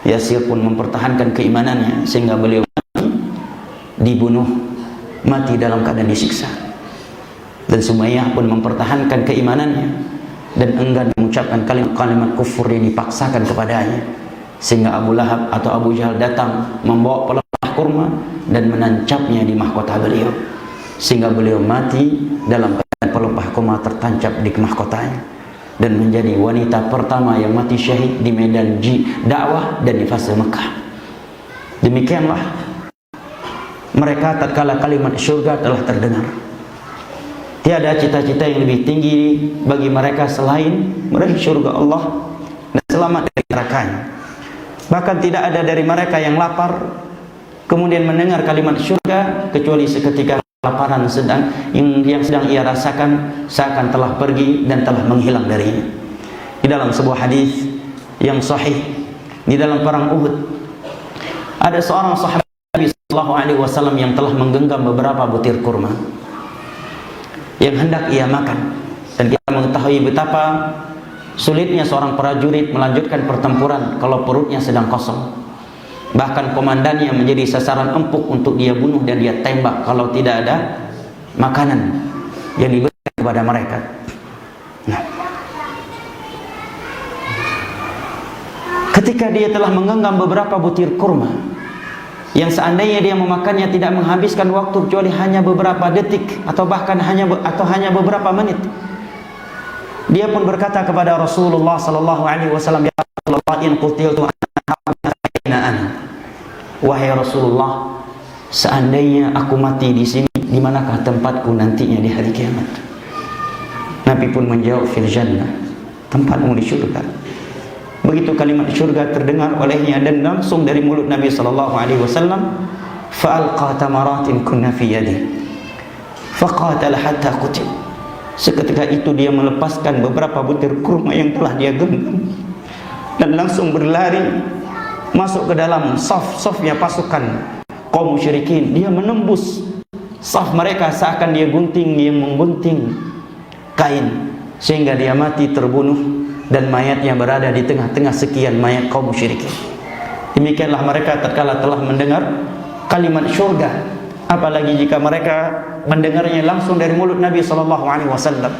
Yasir pun mempertahankan keimanannya sehingga beliau dibunuh, mati dalam keadaan disiksa. Dan Sumayyah pun mempertahankan keimanannya dan enggan mengucapkan kalimat kufur yang dipaksakan kepadanya, sehingga Abu Lahab atau Abu Jahal datang membawa pelepah kurma dan menancapnya di mahkota beliau, sehingga beliau mati dalam keadaan pelepah kurma tertancap di mahkotanya, dan menjadi wanita pertama yang mati syahid di medan dakwah dan di fase Mekah. Demikianlah mereka tatkala kalimat syurga telah terdengar. Tiada cita-cita yang lebih tinggi bagi mereka selain meraih syurga Allah dan selamat dari nerakanya. Bahkan tidak ada dari mereka yang lapar kemudian mendengar kalimat syurga kecuali seketika kelaparan yang sedang ia rasakan seakan telah pergi dan telah menghilang darinya. Di dalam sebuah hadis yang sahih, di dalam perang Uhud, ada seorang sahabat Nabi sallallahu alaihi wasallam yang telah menggenggam beberapa butir kurma yang hendak ia makan, dan kita mengetahui betapa sulitnya seorang prajurit melanjutkan pertempuran kalau perutnya sedang kosong. Bahkan komandannya menjadi sasaran empuk untuk dia bunuh dan dia tembak kalau tidak ada makanan yang diberikan kepada mereka. Nah, ketika dia telah menggenggam beberapa butir kurma yang seandainya dia memakannya tidak menghabiskan waktu kecuali hanya beberapa detik atau bahkan hanya beberapa menit, dia pun berkata kepada Rasulullah sallallahu alaihi wasallam, "Ya Rasulullah, in qutiltu ana." Wahai Rasulullah, seandainya aku mati di sini, di manakah tempatku nantinya di hari kiamat? Nabi pun menjawab, "Fil jannah." Tempatmu di surga. Begitu kalimat surga terdengar olehnya dan langsung dari mulut Nabi sallallahu alaihi wasallam, "Fa'alqa tamaratin kunna fi yadi. Faqatala hatta qutil." Seketika itu dia melepaskan beberapa butir kurma yang telah dia genggam dan langsung berlari masuk ke dalam saf-safnya pasukan kaum musyrikin. Dia menembus saf mereka seakan dia menggunting kain, sehingga dia mati terbunuh dan mayatnya berada di tengah-tengah sekian mayat kaum musyrikin. Demikianlah mereka tatkala telah mendengar kalimat syurga, apalagi jika mereka mendengarnya langsung dari mulut Nabi sallallahu alaihi wasallam.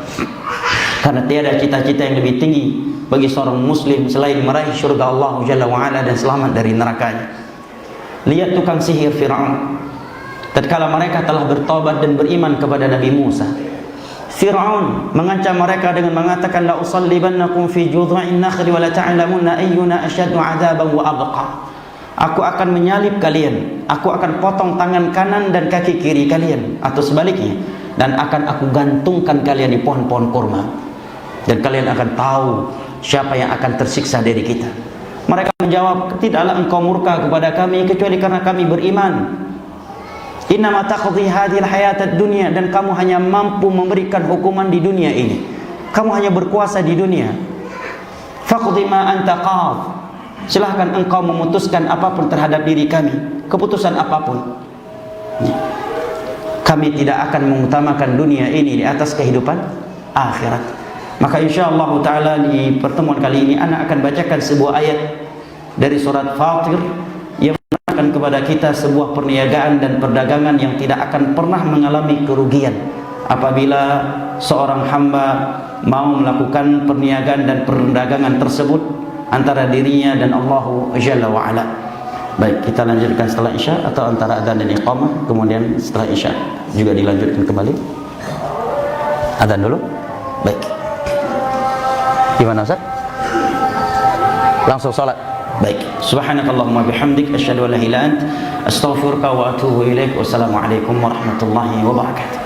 Karena tiada cita-cita yang lebih tinggi bagi seorang muslim selain meraih syurga Allah Jalla wa Ala dan selamat dari nerakanya. Lihat tukang sihir Fir'aun. Tatkala mereka telah bertobat dan beriman kepada Nabi Musa, Fir'aun mengancam mereka dengan mengatakan, "La usallibannakum fi judha'in nakhli wa la ta'lamunna ayyuna asyaddu 'adzaban wa abqa." Aku akan menyalib kalian, aku akan potong tangan kanan dan kaki kiri kalian, atau sebaliknya, dan akan aku gantungkan kalian di pohon-pohon kurma, dan kalian akan tahu siapa yang akan tersiksa dari kita. Mereka menjawab, "Tidaklah engkau murka kepada kami kecuali karena kami beriman. Innama taqdi hadhil hayatad dunya, dan kamu hanya mampu memberikan hukuman di dunia ini. Kamu hanya berkuasa di dunia. Faqdi ma anta qad." Silahkan engkau memutuskan apapun terhadap diri kami, keputusan apapun. Kami tidak akan mengutamakan dunia ini di atas kehidupan akhirat. Maka insyaallah taala di pertemuan kali ini ana akan bacakan sebuah ayat dari surat Fatir yang menerangkan kepada kita sebuah perniagaan dan perdagangan yang tidak akan pernah mengalami kerugian apabila seorang hamba mau melakukan perniagaan dan perdagangan tersebut antara dirinya dan Allah Jalla wa Ala. Baik, kita lanjutkan setelah Isya atau antara adzan dan iqamah, kemudian setelah Isya juga dilanjutkan kembali. Adzan dulu. Baik. Gimana Ustaz? Langsung salat. Baik. Subhanakallahumma bihamdik asyhadu an la ilaha illa ant astaghfiruka wa atubu ilaik. Wassalamualaikum warahmatullahi wabarakatuh.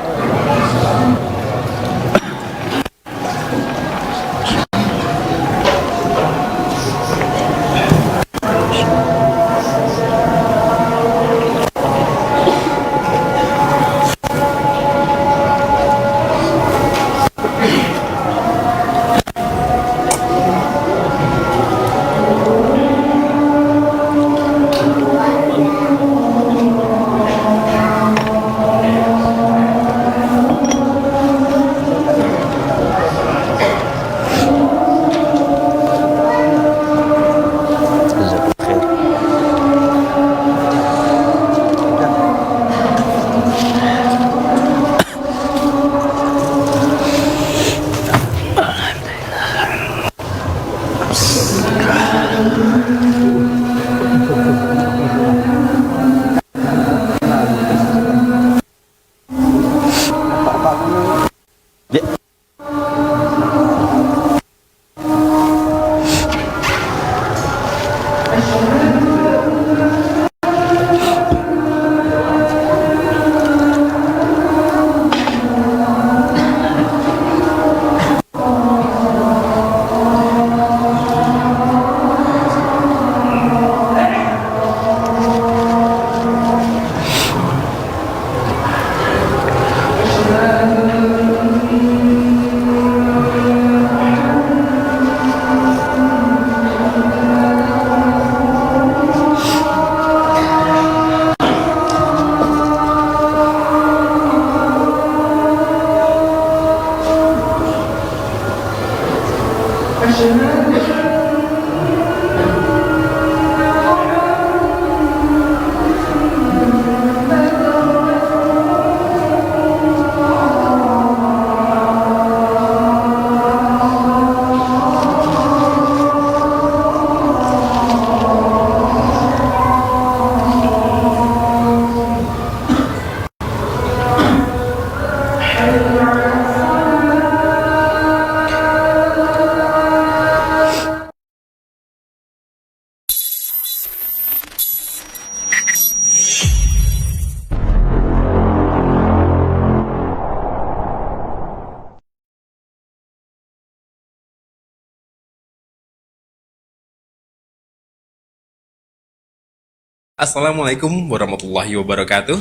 Assalamualaikum warahmatullahi wabarakatuh.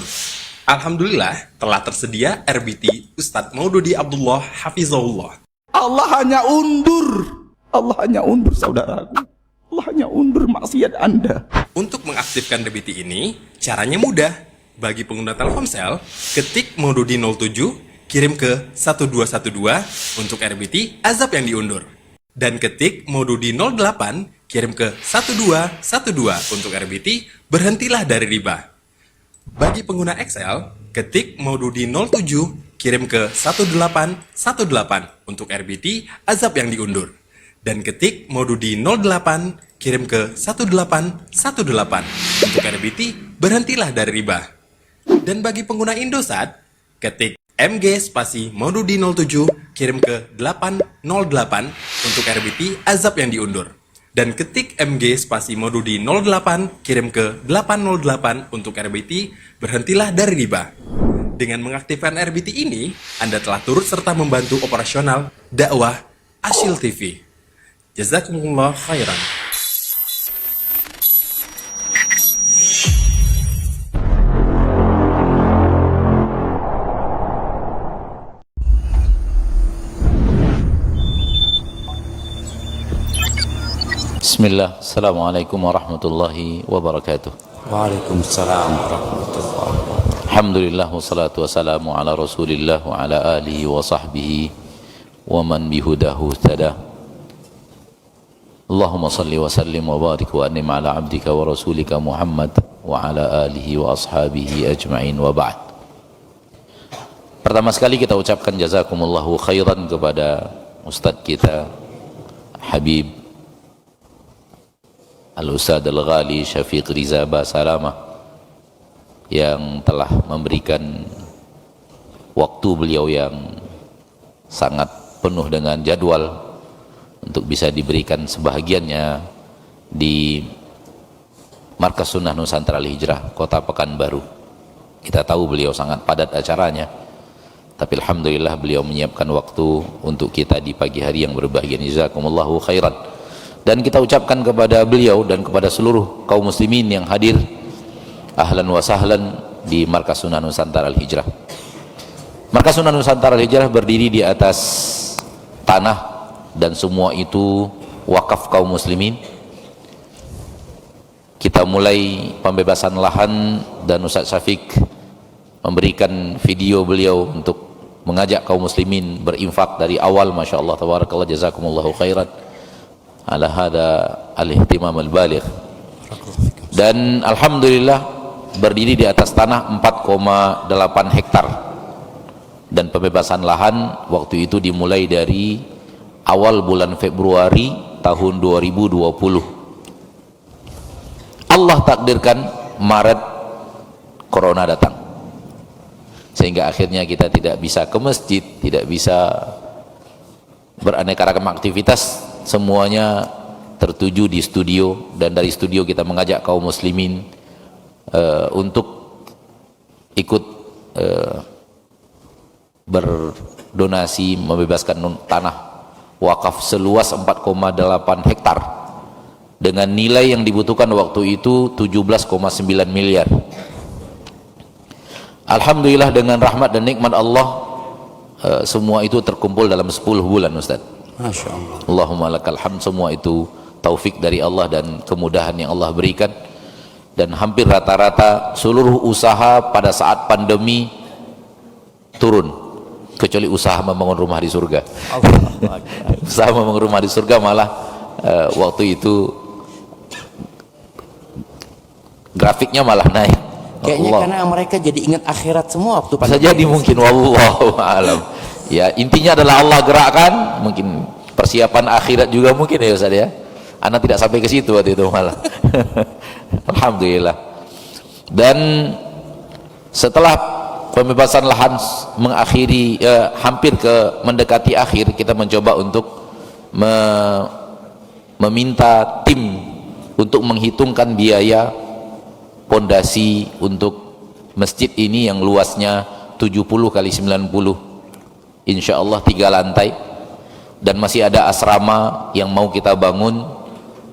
Alhamdulillah telah tersedia RBT Ustadz Maududi Abdullah Hafizahullah. Allah hanya undur saudaraku. Allah hanya undur maksiat Anda. Untuk mengaktifkan RBT ini, caranya mudah. Bagi pengguna Telkomsel, ketik Maududi 07, kirim ke 1212 untuk RBT azab yang diundur. Dan ketik Maududi 08, kirim ke 1212 untuk RBT berhentilah dari riba. Bagi pengguna Excel, ketik Maududi 07, kirim ke 1818 untuk RBT azab yang diundur. Dan ketik Maududi 08, kirim ke 1818 untuk RBT berhentilah dari riba. Dan bagi pengguna Indosat, ketik MG spasi Maududi 07, kirim ke 808 untuk RBT azab yang diundur. Dan ketik MG spasi Maududi 08, kirim ke 808 untuk RBT berhentilah dari riba. Dengan mengaktifkan RBT ini, Anda telah turut serta membantu operasional dakwah Asyil TV. Jazakumullah khairan. Bismillah, Assalamualaikum warahmatullahi wabarakatuh. Waalaikumsalam warahmatullahi wabarakatuh. Alhamdulillah, wassalatu wassalamu ala rasulillah wa ala alihi wa sahbihi wa man bihudahu tada. Allahumma salli wa sallim wa barik wa an'im ala abdika wa rasulika Muhammad wa ala alihi wa ashabihi ajma'in wa ba'd. Pertama sekali kita ucapkan jazakumullahu khairan kepada Ustadz kita Habib Al-Ustadz Al-Ghali Syafiq Riza Basalamah yang telah memberikan waktu beliau yang sangat penuh dengan jadwal untuk bisa diberikan sebahagiannya di Markas Sunnah Nusantara Al-Hijrah Kota Pekanbaru. Kita tahu beliau sangat padat acaranya, tapi alhamdulillah beliau menyiapkan waktu untuk kita di pagi hari yang berbahagia. Jazakumullahu khairan. Dan kita ucapkan kepada beliau dan kepada seluruh kaum muslimin yang hadir, ahlan wa sahlan di Markas Sunnah Nusantara Al-Hijrah. Markas Sunnah Nusantara Al-Hijrah berdiri di atas tanah dan semua itu wakaf kaum muslimin. Kita mulai pembebasan lahan dan Ustaz Syafiq memberikan video beliau untuk mengajak kaum muslimin berinfak dari awal. Masya Allah, tabarakallah, jazakumullahu khairan ala hada al-ihtimam al-baligh. Dan alhamdulillah berdiri di atas tanah 4,8 hektar, dan pembebasan lahan waktu itu dimulai dari awal bulan Februari tahun 2020. Allah takdirkan Maret Corona datang, sehingga akhirnya kita tidak bisa ke masjid, tidak bisa beraneka ragam aktivitas, semuanya tertuju di studio. Dan dari studio kita mengajak kaum muslimin untuk ikut berdonasi membebaskan tanah wakaf seluas 4,8 hektar dengan nilai yang dibutuhkan waktu itu 17,9 miliar. Alhamdulillah dengan rahmat dan nikmat Allah semua itu terkumpul dalam 10 bulan, Ustaz. Masya Allah. Allahumma lakal hamd. Semua itu taufik dari Allah dan kemudahan yang Allah berikan. Dan hampir rata-rata seluruh usaha pada saat pandemi turun, kecuali usaha membangun rumah di surga. Usaha membangun rumah di surga malah waktu itu grafiknya malah naik. Kayaknya Allah. karena mereka jadi ingat akhirat semua waktu Bisa jadi mungkin, wallahu a'lam. Ya, intinya adalah Allah gerakkan, mungkin persiapan akhirat juga mungkin ya Ustaz ya. Anak tidak sampai ke situ waktu itu malah. Alhamdulillah. Dan setelah pembebasan lahan mengakhiri hampir ke mendekati akhir, kita mencoba untuk meminta tim untuk menghitungkan biaya pondasi untuk masjid ini yang luasnya 70 kali 90, insya Allah 3 lantai, dan masih ada asrama yang mau kita bangun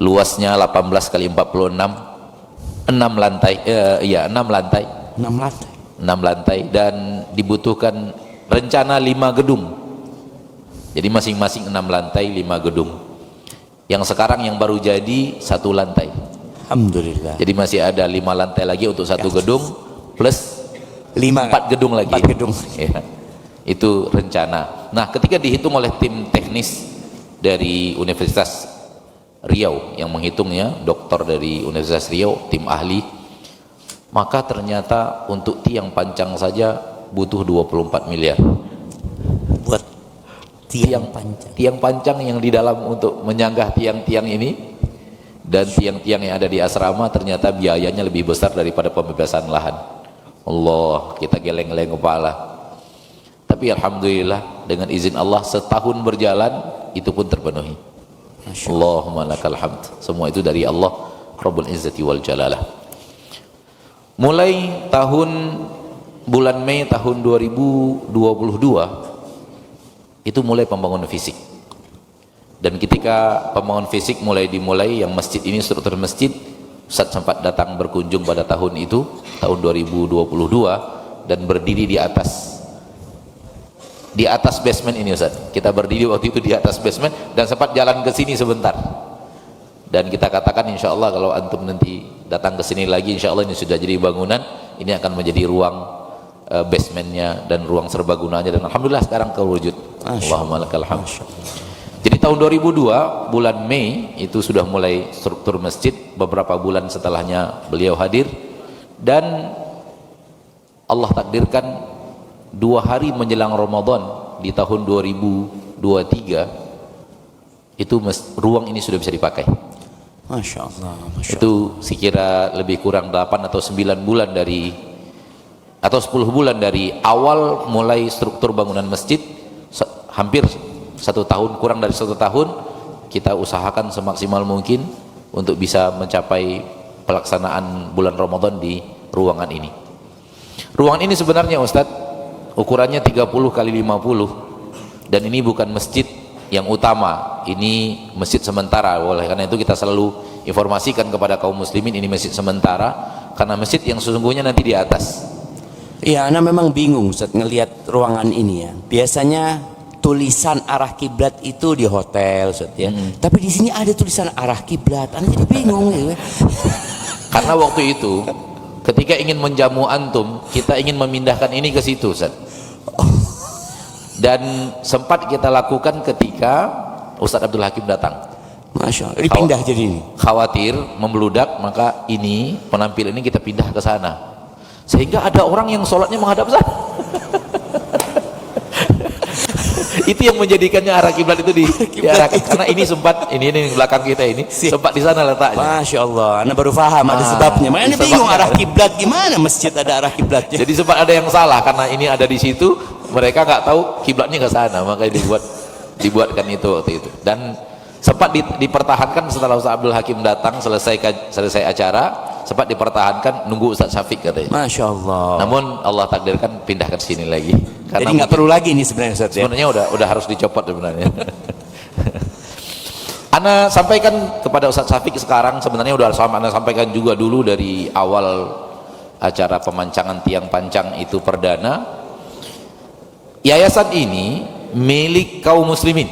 luasnya 18 kali 46, 6 lantai, 6 lantai, 6 lantai, dan dibutuhkan rencana 5 gedung. Jadi masing-masing 6 lantai 5 gedung. Yang sekarang yang baru jadi 1 lantai. Alhamdulillah. Jadi masih ada 5 lantai lagi untuk 1 gedung plus 4 gedung lagi. 4 gedung. Ya. Itu rencana. Nah, ketika dihitung oleh tim teknis dari Universitas Riau yang menghitungnya, dokter dari Universitas Riau, tim ahli, maka ternyata untuk tiang pancang saja butuh 24 miliar. Buat tiang pancang. Tiang pancang yang di dalam untuk menyanggah tiang-tiang ini dan tiang-tiang yang ada di asrama, ternyata biayanya lebih besar daripada pembebasan lahan. Allah, kita geleng-geleng kepala. Tapi alhamdulillah dengan izin Allah setahun berjalan itu pun terpenuhi. Allahumma lakal hamd. Semua itu dari Allah Rabbul Izzati wal Jalalah. Mulai tahun bulan Mei tahun 2022 itu mulai pembangunan fisik. Dan ketika pembangunan fisik dimulai yang masjid ini, struktur masjid, Ustaz sempat datang berkunjung pada tahun itu, tahun 2022, dan berdiri di atas basement ini Ustaz. Kita berdiri waktu itu di atas basement dan sempat jalan ke sini sebentar. Dan kita katakan insya Allah kalau antum nanti datang ke sini lagi, insya Allah ini sudah jadi bangunan, ini akan menjadi ruang basementnya dan ruang serbagunanya, dan alhamdulillah sekarang terwujud. Allahumma lakal hamd. Jadi tahun 2002 bulan Mei itu sudah mulai struktur masjid. Beberapa bulan setelahnya beliau hadir, dan Allah takdirkan 2 hari menjelang Ramadan di tahun 2023 itu ruang ini sudah bisa dipakai. Masya Allah, Masya Allah. Itu sekira lebih kurang 8 atau 9 bulan dari atau 10 bulan dari awal mulai struktur bangunan masjid, hampir 1 tahun, kurang dari 1 tahun kita usahakan semaksimal mungkin untuk bisa mencapai pelaksanaan bulan Ramadan di ruangan ini. Ruangan ini sebenarnya Ustadz ukurannya 30 kali 50, dan ini bukan masjid yang utama, ini masjid sementara. Oleh karena itu kita selalu informasikan kepada kaum muslimin ini masjid sementara, karena masjid yang sesungguhnya nanti di atas. Iya, Ana memang bingung Ustaz ngelihat ruangan ini ya. Biasanya tulisan arah kiblat itu di hotel Ustaz ya. Tapi di sini ada tulisan arah kiblat. Ana jadi bingung ya. Karena waktu itu ketika ingin menjamu antum, kita ingin memindahkan ini ke situ Ustaz. Dan sempat kita lakukan ketika Ustaz Abdul Hakim datang. Masya Allah, dipindah jadi ini. Khawatir membludak, maka ini penampilan ini kita pindah ke sana. Sehingga ada orang yang sholatnya menghadap sana. Itu yang menjadikannya arah kiblat itu diarahkan. Karena ini sempat, ini belakang kita ini sempat di sana letaknya. Masya Allah, Anda baru paham ada sebabnya. Makanya bingung arah kiblat gimana, masjid ada arah kiblatnya. Jadi sempat ada yang salah karena ini ada di situ, mereka nggak tahu kiblatnya ke sana, makanya dibuatkan itu waktu itu. Dan sempat dipertahankan setelah Ustaz Abdul Hakim datang, selesai acara, sempat dipertahankan nunggu Ustaz Syafiq katanya. Masya Allah. Namun Allah takdirkan pindah ke sini lagi. Karena jadi nggak perlu lagi ini sebenarnya Ustaz ya? Sebenarnya udah harus dicopot sebenarnya. Ana sampaikan kepada Ustaz Syafiq sekarang, sebenarnya udah Ana sampaikan juga dulu dari awal acara pemancangan tiang pancang itu perdana. Yayasan ini milik kaum muslimin,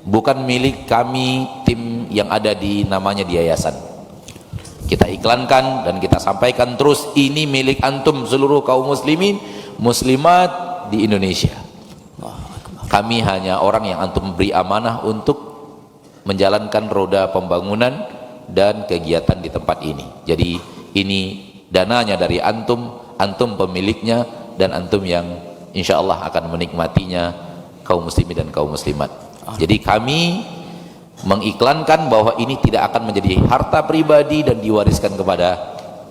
bukan milik kami tim yang ada di namanya di yayasan. Kita iklankan dan kita sampaikan terus, ini milik antum seluruh kaum muslimin muslimat di Indonesia. Kami hanya orang yang antum beri amanah untuk menjalankan roda pembangunan dan kegiatan di tempat ini. Jadi ini dananya dari antum pemiliknya, dan antum yang insya Allah akan menikmatinya, kaum muslimin dan kaum muslimat. Jadi kami mengiklankan bahwa ini tidak akan menjadi harta pribadi dan diwariskan kepada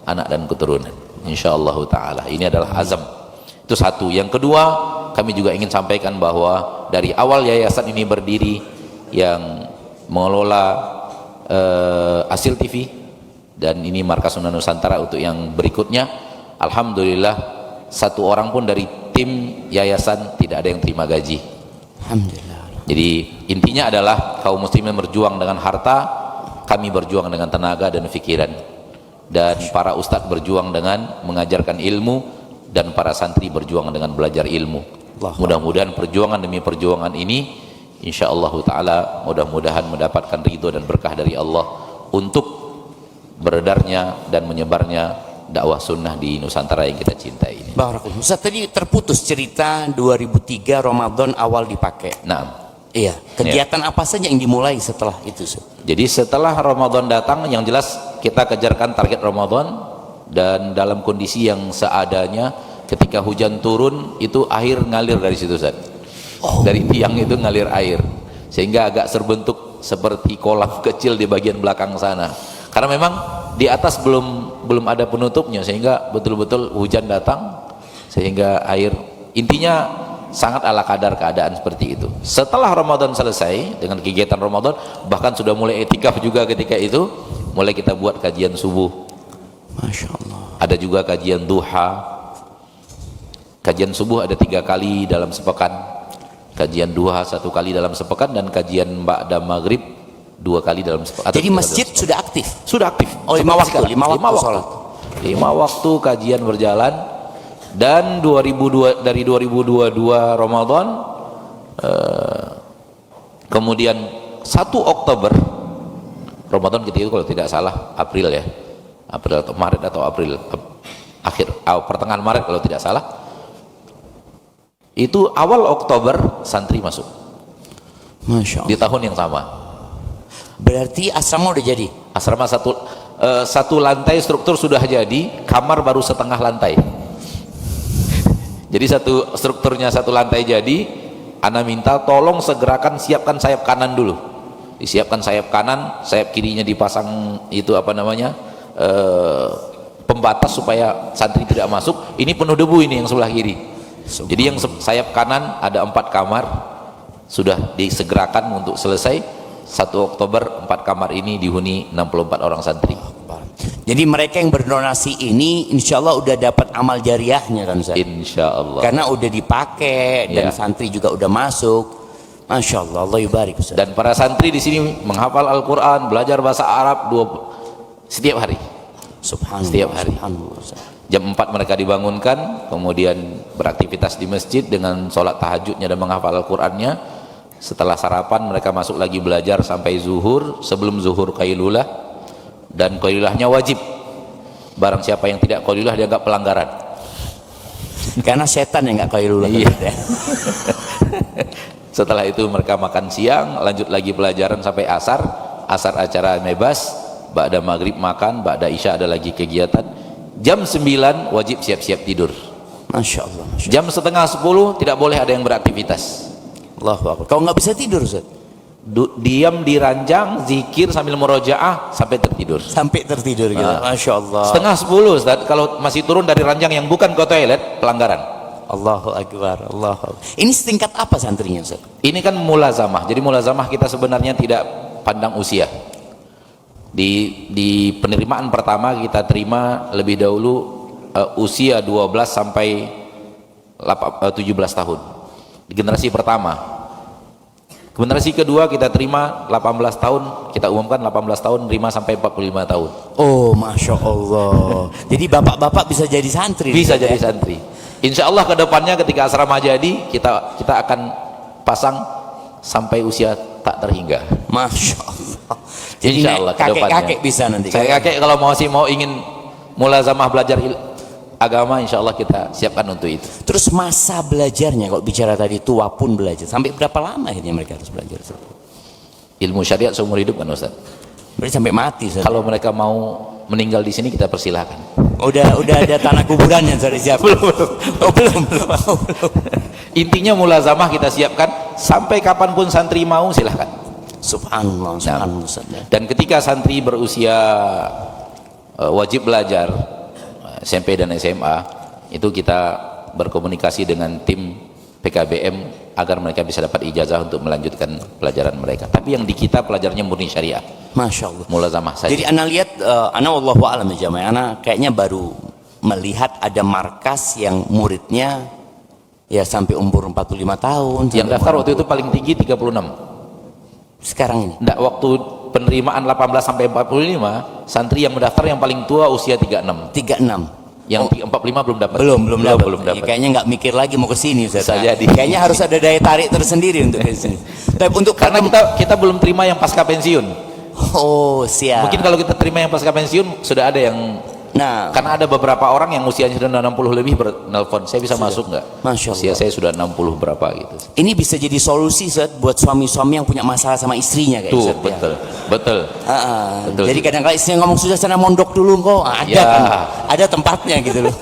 anak dan keturunan, insyaallah ta'ala. Ini adalah azam. Itu satu. Yang kedua, kami juga ingin sampaikan bahwa dari awal yayasan ini berdiri, yang mengelola Asil TV, dan ini Markas Sunnah Nusantara untuk yang berikutnya, alhamdulillah satu orang pun dari tim yayasan tidak ada yang terima gaji. Alhamdulillah. Jadi intinya adalah kaum muslimin berjuang dengan harta, kami berjuang dengan tenaga dan pikiran, dan para ustadz berjuang dengan mengajarkan ilmu, dan para santri berjuang dengan belajar ilmu. Mudah-mudahan perjuangan demi perjuangan ini insyaallah ta'ala mudah-mudahan mendapatkan ridho dan berkah dari Allah untuk beredarnya dan menyebarnya dakwah sunnah di Nusantara yang kita cintai ini. Barakallahu. Ustaz, tadi terputus cerita 2003 Ramadan awal dipakai. Nah, iya, kegiatan apa saja yang dimulai setelah itu Ustaz? Jadi setelah Ramadan datang, yang jelas kita kejarkan target Ramadan, dan dalam kondisi yang seadanya. Ketika hujan turun itu air ngalir dari situ Ustaz. Dari tiang itu ngalir air, sehingga agak terbentuk seperti kolam kecil di bagian belakang sana. Karena memang di atas belum ada penutupnya, sehingga betul-betul hujan datang sehingga air, intinya sangat ala kadar keadaan seperti itu. Setelah Ramadan selesai dengan kegiatan Ramadan, bahkan sudah mulai etikaf juga ketika itu, mulai kita buat kajian subuh. Masya Allah. Ada juga kajian duha. Kajian subuh ada 3 kali dalam sepekan, kajian duha 1 kali dalam sepekan, dan kajian ba'da maghrib 2 kali dalam sepekan. Jadi masjid sudah aktif? Sudah aktif. Oh, 5 waktu, 5 waktu sholat. 5 waktu kajian berjalan. Dan dari 2022 Ramadan, kemudian 1 Oktober Ramadan kita itu kalau tidak salah April ya, April atau Maret atau April, pertengahan Maret kalau tidak salah. Itu awal Oktober santri masuk. Masya Allah. Di tahun yang sama. Berarti asrama udah jadi? Asrama satu lantai struktur sudah jadi, kamar baru setengah lantai. Jadi strukturnya 1 lantai jadi, ana minta tolong segerakan siapkan sayap kanan dulu. Disiapkan sayap kanan, sayap kirinya dipasang itu pembatas supaya santri tidak masuk. Ini penuh debu ini yang sebelah kiri. Jadi yang sayap kanan ada 4 kamar, sudah disegerakan untuk selesai. 1 Oktober 4 kamar ini dihuni 64 orang santri. Jadi mereka yang berdonasi ini insya Allah udah dapat amal jariahnya kan Ustaz? Insya Allah. Karena udah dipakai dan Ya. santri juga udah masuk. Masya Allah, Allah yubarik Ustaz. Dan para santri di sini menghafal Al-Quran, belajar bahasa Arab setiap hari. Subhanallah. Setiap hari. Subhanallah, Ustaz. Jam 4 mereka dibangunkan, kemudian beraktivitas di masjid dengan sholat tahajudnya dan menghafal Al-Qurannya. Setelah sarapan mereka masuk lagi belajar sampai zuhur. Sebelum zuhur qailulah, dan qailulahnya wajib. Barang siapa yang tidak qailulah dianggap pelanggaran. Karena setan yang nggak qailullah. Iya. Setelah itu mereka makan siang, lanjut lagi pelajaran sampai asar. Asar acara bebas, ba'da maghrib makan, ba'da isya ada lagi kegiatan. Jam 9 wajib siap-siap tidur. Masya Allah, Masya Jam setengah 10 tidak boleh ada yang beraktivitas. Allah. Allahu Akbar. Kau nggak bisa tidur Ustaz? Diam di ranjang, zikir sambil murojaah sampai tertidur. Sampai tertidur gitu. Masya Allah. Setengah 10 Ustaz, kalau masih turun dari ranjang yang bukan ke toilet, pelanggaran. Allahu Akbar, Allahu Akbar. Ini setingkat apa santrinya Ustaz? Ini kan mulazamah. Jadi mulazamah kita sebenarnya tidak pandang usia. Di penerimaan pertama kita terima lebih dahulu usia 12 sampai 17 tahun. Di generasi pertama. Generasi kedua kita terima 18 tahun, kita umumkan 18 tahun, terima sampai 45 tahun. Oh, Masya Allah. Jadi bapak-bapak bisa jadi santri. Bisa Ustaz, jadi ya? santri. Insya Allah kedepannya ketika asrama jadi kita akan pasang sampai usia tak terhingga. Masya Allah. Jadi Insya Allah kakek-kakek bisa nanti. Saya kakek kalau mau ingin mulazamah belajar agama, insya Allah kita siapkan untuk itu. Terus masa belajarnya, kalau bicara tadi tua pun belajar, sampai berapa lama akhirnya mereka harus belajar? Ilmu syariat seumur hidup kan Ustaz. Berarti sampai mati Ustaz. Kalau mereka mau meninggal di sini kita persilahkan. Udah ada tanah kuburannya sudah siap. Belum. Oh, belum. Intinya mulazamah kita siapkan sampai kapanpun santri mau silahkan. Subhanallah, subhanallah Ustaz. Dan ketika santri berusia wajib belajar SMP dan SMA, itu kita berkomunikasi dengan tim PKBM agar mereka bisa dapat ijazah untuk melanjutkan pelajaran mereka. Tapi yang di kita pelajarannya murni syariah. Masya Allah. Mulazamah saja. Jadi ana lihat, ana wallahu a'lam ya jamaah, ana kayaknya baru melihat ada markas yang muridnya ya sampai umur 45 tahun. Yang daftar waktu itu paling tinggi 36. Sekarang ini? Enggak, waktu penerimaan 18 sampai 45, santri yang mendaftar yang paling tua usia 36. 36. Yang 45 belum dapat. Belum dapat. Belum dapat. Ya, kayaknya nggak mikir lagi mau ke sini Ustaz. Bisa jadi. Kayaknya harus ada daya tarik tersendiri untuk ke sini. Tapi untuk Karena kita belum terima yang pasca pensiun. oh, siap. Mungkin kalau kita terima yang pasca pensiun sudah ada yang. Nah, Karena ada beberapa orang yang usianya sudah 60 lebih bernelpon, saya bisa masuk nggak? Masya Usia Allah. saya sudah 60 berapa gitu. ini bisa jadi solusi Ustaz buat suami-suami yang punya masalah sama istrinya kayak Tuh, Ustaz, ya. betul. Betul. Jadi Betul. kadang-kadang istrinya ngomong sudah sana mondok dulu kok. Ada Ya. kan? Ada tempatnya gitu loh.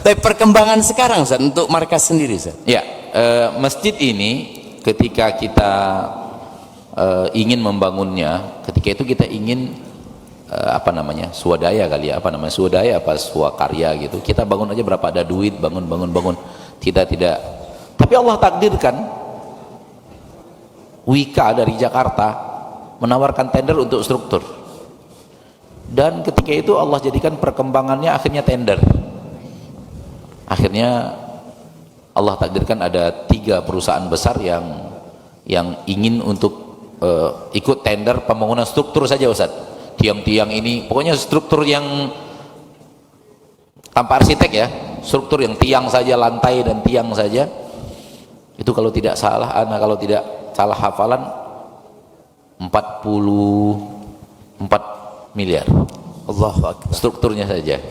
Tapi perkembangan sekarang Ustaz untuk markas sendiri Ustaz. Ya, masjid ini ketika kita ingin membangunnya, ketika itu kita ingin swadaya kali ya, swadaya apa swakarya gitu. Kita bangun aja berapa ada duit, bangun. Tidak. Tapi Allah takdirkan Wika dari Jakarta menawarkan tender untuk struktur. Dan ketika itu Allah jadikan perkembangannya akhirnya tender. Akhirnya Allah takdirkan ada 3 perusahaan besar yang ingin untuk ikut tender pembangunan struktur saja Ustaz. Tiang-tiang ini, pokoknya struktur yang tanpa arsitek ya, struktur yang tiang saja, lantai dan tiang saja. Itu kalau tidak salah hafalan 44 miliar. Allahu Akbar. Strukturnya saja.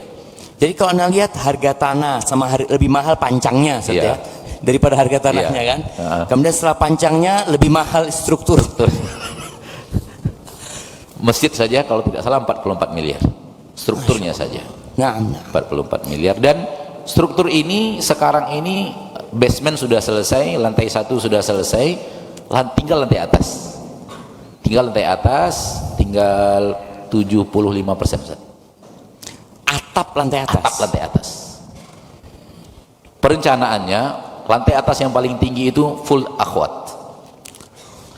Jadi kalau Anda lihat harga tanah sama lebih mahal pancangnya Ustaz, Iya. ya. Daripada harga tanahnya Iya. kan. Kemudian setelah pancangnya lebih mahal struktur. Masjid saja kalau tidak salah 44 miliar. Strukturnya saja. Nah, 44 miliar. Dan struktur ini sekarang ini basement sudah selesai, lantai 1 sudah selesai, tinggal lantai atas. Tinggal 75%. atap lantai atas. Atap lantai atas. Perencanaannya lantai atas yang paling tinggi itu full akhwat.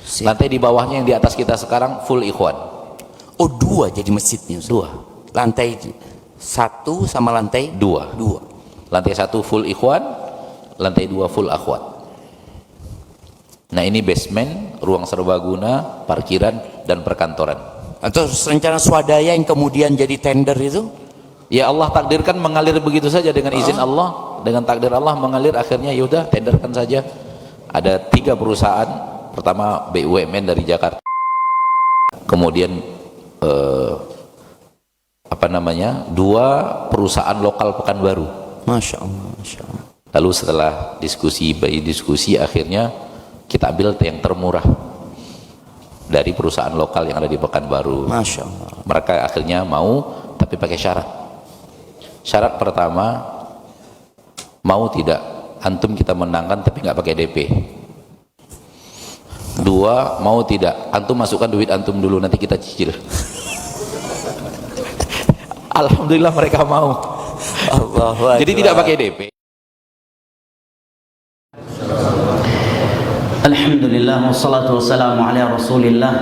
Lantai di bawahnya yang di atas kita sekarang full ikhwan. Oh, 2 jadi masjidnya, Ustaz. 2. Lantai 1 sama lantai 2. 2. Lantai 1 full ikhwan, lantai 2 full akhwat. Nah, ini basement, ruang serbaguna, parkiran dan perkantoran. Atau rencana swadaya yang kemudian jadi tender itu? Ya Allah takdirkan mengalir begitu saja dengan izin Allah, dengan takdir Allah mengalir, akhirnya yaudah tenderkan saja. Ada 3 perusahaan, pertama BUMN dari Jakarta, kemudian 2 perusahaan lokal Pekanbaru. Masya Allah, Masya Allah. Lalu setelah diskusi akhirnya kita ambil yang termurah dari perusahaan lokal yang ada di Pekanbaru. Masya Allah. Mereka akhirnya mau, tapi pakai syarat. Syarat pertama, mau tidak antum kita menangkan tapi nggak pakai DP. 2, mau tidak antum masukkan duit antum dulu, nanti kita cicil. Alhamdulillah mereka mau. Jadi tidak pakai DP. Alhamdulillah wassalatu wassalamu ala Rasulillah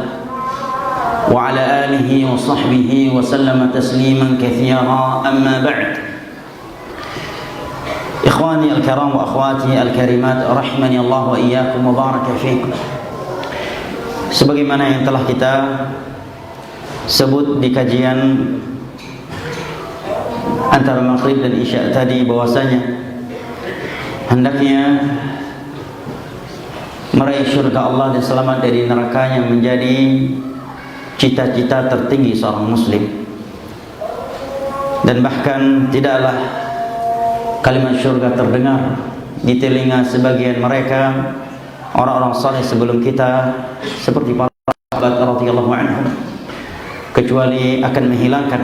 wa ala alihi wa sahbihi wa sallama tasliman katsira, amma ba'd. Ikhwani al-kiram wa akhwati al-karimat, rahimani Allah wa iyyakum wa baraka fiikum. Sebagaimana yang telah kita sebut di kajian antara maghrib dan isya tadi, bahwasanya hendaknya meraih surga Allah dan selamat dari nerakanya menjadi cita-cita tertinggi seorang muslim. Dan bahkan tidaklah kalimat surga terdengar di telinga sebagian mereka, orang-orang saleh sebelum kita, seperti para sahabat radhiyallahu anhum, kecuali akan menghilangkan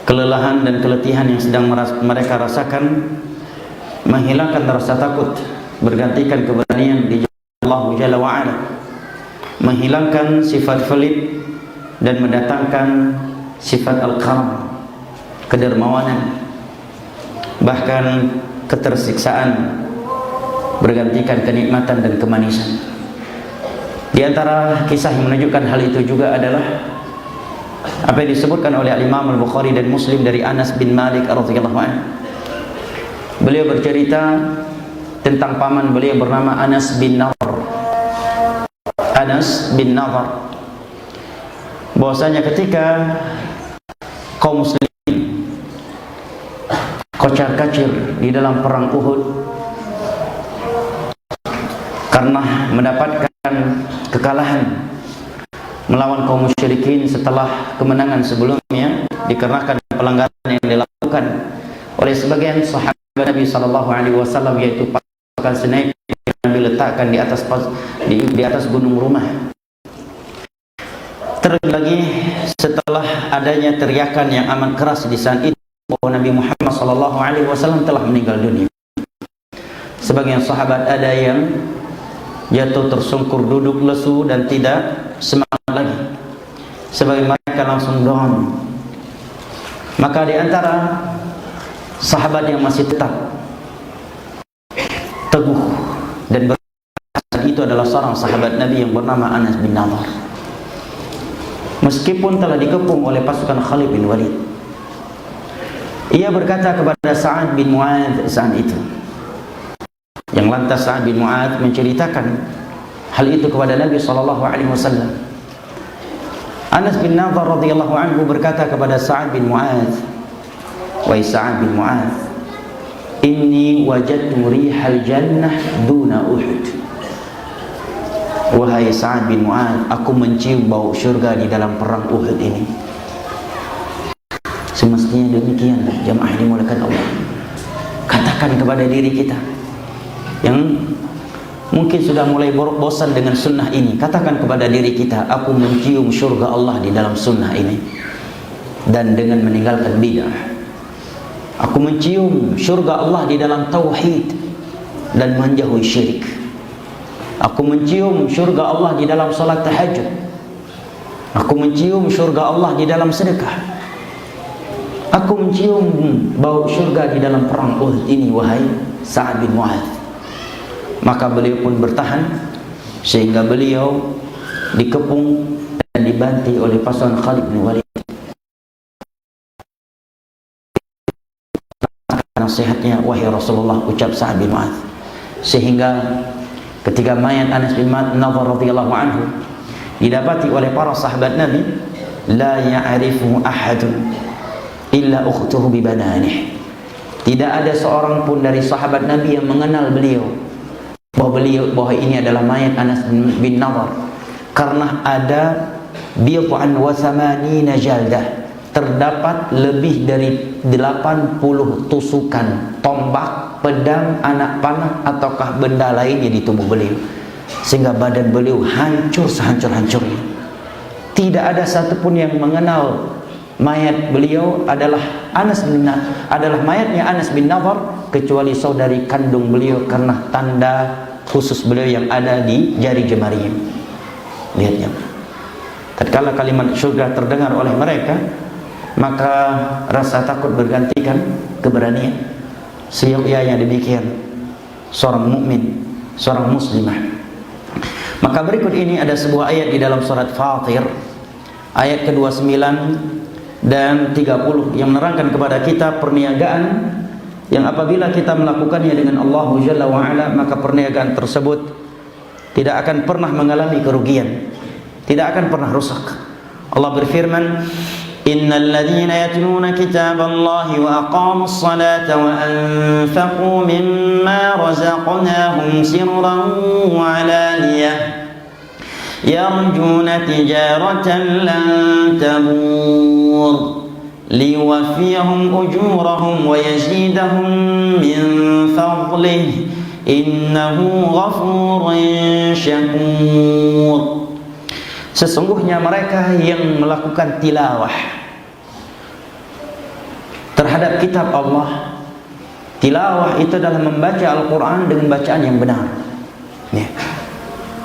kelelahan dan keletihan yang sedang mereka rasakan, menghilangkan rasa takut, bergantikan keberanian di jalan Allah Jalla wa'ala, menghilangkan sifat pelit dan mendatangkan sifat al-karam, kedermawanan, bahkan ketersiksaan, bergantikan kenikmatan dan kemanisan. Di antara kisah yang menunjukkan hal itu juga adalah apa yang disebutkan oleh Imam Al-Bukhari dan Muslim dari Anas bin Malik radhiyallahu anhu. Beliau bercerita tentang paman beliau bernama Anas bin Nadhr. Anas bin Nadhr, bahwasanya ketika kaum muslimin kocar-kacir di dalam perang Uhud karena mendapatkan kekalahan melawan kaum musyrikin setelah kemenangan sebelumnya, dikarenakan pelanggaran yang dilakukan oleh sebagian sahabat Nabi SAW, yaitu pasukan sniper yang Nabi letakkan di atas gunung Rumah. Terlebih lagi setelah adanya teriakan yang amat keras di saat itu bahwa Nabi Muhammad SAW telah meninggal dunia. Sebagian sahabat ada yang jatuh tersungkur, duduk lesu dan tidak semangat lagi. Sebagian mereka langsung down. Maka di antara sahabat yang masih tetap teguh dan bersabar itu adalah seorang sahabat Nabi yang bernama Anas bin Nadhr. Meskipun telah dikepung oleh pasukan Khalid bin Walid, ia berkata kepada Sa'ad bin Mu'adz saat itu, yang lantas Sa'ad bin Mu'adz menceritakan hal itu kepada Nabi SAW. Anas bin Nadhr radhiyallahu anhu berkata kepada Sa'ad bin Mu'adz, "Wahai Sa'ad bin Mu'adz, inni wajadtu rihal jannah duna Uhud." Wahai Sa'ad bin Mu'adz, aku mencium bau syurga di dalam perang Uhud ini. Semestinya demikian jamaah dimulakan Allah. Katakan kepada diri kita yang mungkin sudah mulai bosan dengan sunnah ini, katakan kepada diri kita, aku mencium syurga Allah di dalam sunnah ini dan dengan meninggalkan bid'ah. Aku mencium syurga Allah di dalam tauhid dan menjauhi syirik. Aku mencium syurga Allah di dalam salat tahajud. Aku mencium syurga Allah di dalam sedekah. Aku mencium bau syurga di dalam perang Uhud ini, wahai Sa'ad bin Mu'adz. Maka beliau pun bertahan sehingga beliau dikepung dan dibanti oleh pasukan Khalid bin Walid. Nasihatnya, wahai Rasulullah, ucap Sa'ad bin Mu'adz. Sehingga ketika mayat Anas bin Nadhr radhiyallahu anhu didapati oleh para sahabat Nabi, la ya'rifu ahadun illa ukhtuhu bi bananih. Tidak ada seorang pun dari sahabat Nabi yang mengenal beliau bahwa ini adalah mayat Anas bin Nadhr, karena ada bid'an wa thamanina jaldah, terdapat lebih dari 80 tusukan tombak, pedang, anak panah ataukah benda lainnya di tubuh beliau, sehingga badan beliau hancur sehancur-hancurnya. Tidak ada satupun yang mengenal mayat beliau adalah mayatnya Anas bin Nadhr kecuali saudari kandung beliau, karena tanda khusus beliau yang ada di jari jemarinya. Lihatnya, tatkala kalimat surga terdengar oleh mereka, maka rasa takut bergantikan keberanian. Seyogyanya demikian seorang mukmin, seorang muslimah. Maka berikut ini ada sebuah ayat di dalam surat Fatir, ayat ke-29 dan 30 yang menerangkan kepada kita perniagaan yang apabila kita melakukannya dengan Allah Jalla wa Ala, maka perniagaan tersebut tidak akan pernah mengalami kerugian, tidak akan pernah rusak. Allah berfirman, Innal ladzina yatluna kitaballahi wa aqamus salata wa anfaqu mimma razaqnahum sirran wa alaniyah yarjuna tijaratan lan tabur liwafiyahum ujurahum wa yazidahum min fadlihi innahu ghafurun syakur. Sesungguhnya mereka yang melakukan tilawah terhadap kitab Allah. Tilawah itu adalah membaca Al-Quran dengan bacaan yang benar. Ya.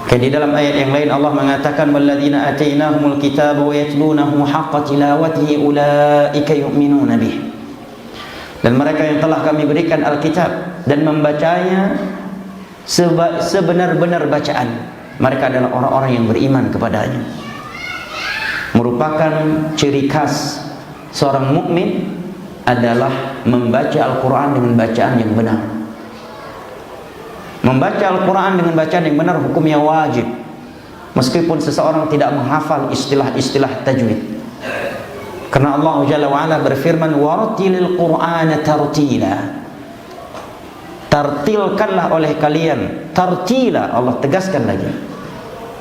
Kayak di dalam ayat yang lain Allah mengatakan, walladzina atainahumul kitaba wa yatlunahu haqqa tilawatihi ulaika yu'minuna bih. Dan mereka yang telah kami berikan Alkitab dan membacanya sebenar-benar bacaan, mereka adalah orang-orang yang beriman kepadanya. Merupakan ciri khas seorang mukmin adalah membaca Al-Quran dengan bacaan yang benar. Membaca Al-Quran dengan bacaan yang benar hukumnya wajib, meskipun seseorang tidak menghafal istilah-istilah tajwid. Karena Allah Jalla wa Ala berfirman, warattilil Qur'ana tartila. Tartilkanlah oleh kalian, tartila, Allah tegaskan lagi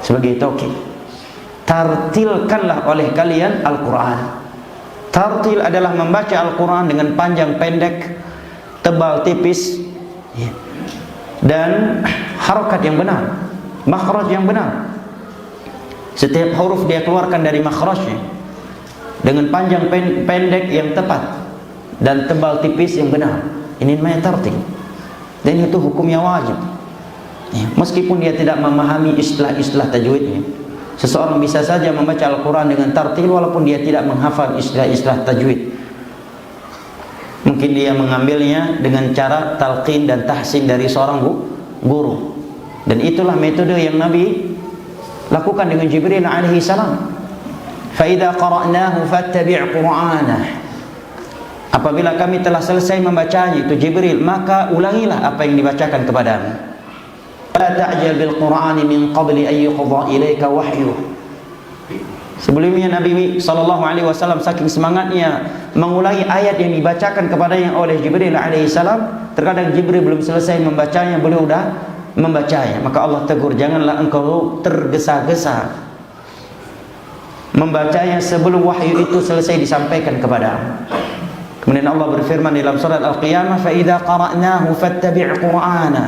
sebagai taukid. Tartilkanlah oleh kalian Al-Quran. Tartil adalah membaca Al-Quran dengan panjang pendek, tebal tipis, dan harokat yang benar, makhraj yang benar. Setiap huruf dia keluarkan dari makhrajnya dengan panjang pendek yang tepat dan tebal tipis yang benar. Ini namanya tartil. Dan itu hukumnya wajib. Meskipun dia tidak memahami istilah-istilah tajwidnya. Seseorang bisa saja membaca Al-Quran dengan tartil walaupun dia tidak menghafal istilah-istilah tajwid. Mungkin dia mengambilnya dengan cara talqin dan tahsin dari seorang guru. Dan itulah metode yang Nabi lakukan dengan Jibril alaihi salam. Fa idza qara'nahu fattabi' qur'anah. Apabila kami telah selesai membacanya, itu Jibril, maka ulangilah apa yang dibacakan kepadamu. La ta'jal bil Qur'ani min qabli an yuqdha ilaika wahyu. Sebelumnya Nabi SAW saking semangatnya mengulangi ayat yang dibacakan kepadanya oleh Jibril alaihissalam, terkadang Jibril belum selesai membacanya, beliau sudah membacanya. Maka Allah tegur, janganlah engkau tergesa-gesa membacanya sebelum wahyu itu selesai disampaikan kepadamu. Kemudian Allah berfirman dalam surat Al-Qiyamah, fa idza qara'nahu fattabi' qur'ana.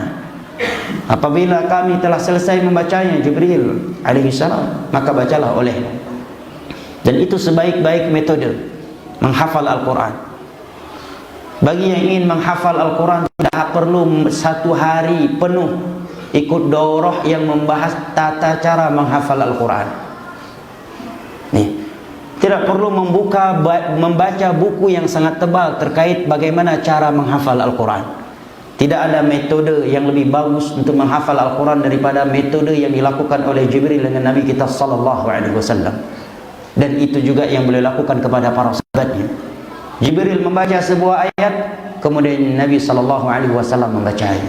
Apabila kami telah selesai membacanya Jibril alaihissalam, maka bacalah olehnya. Dan itu sebaik-baik metode menghafal Al-Quran. Bagi yang ingin menghafal Al-Quran, tidak perlu satu hari penuh ikut daurah yang membahas tata cara menghafal Al-Quran. Tidak perlu membaca buku yang sangat tebal terkait bagaimana cara menghafal Al-Quran. Tidak ada metode yang lebih bagus untuk menghafal Al-Quran daripada metode yang dilakukan oleh Jibril dengan Nabi kita sallallahu alaihi wasallam. Dan itu juga yang beliau lakukan kepada para sahabatnya. Jibril membaca sebuah ayat, kemudian Nabi sallallahu alaihi wasallam membacanya.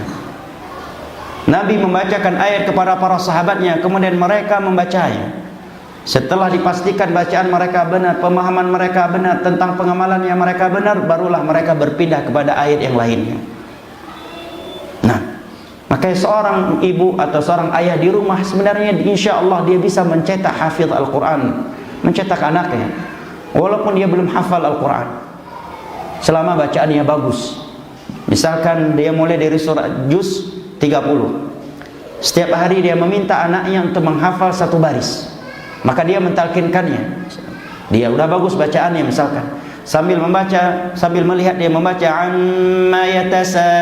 Nabi membacakan ayat kepada para sahabatnya, kemudian mereka membacanya. Setelah dipastikan bacaan mereka benar, pemahaman mereka benar, tentang pengamalannya mereka benar, barulah mereka berpindah kepada ayat yang lainnya. Nah, makanya seorang ibu atau seorang ayah di rumah sebenarnya insya Allah dia bisa mencetak hafidh Al-Quran, mencetak anaknya, walaupun dia belum hafal Al-Quran, selama bacaannya bagus. Misalkan dia mulai dari surah juz 30, setiap hari dia meminta anaknya untuk menghafal satu baris, maka dia mentalkinkannya. Dia udah bagus bacaannya misalkan, sambil membaca, sambil melihat dia membaca amma yatasaalun,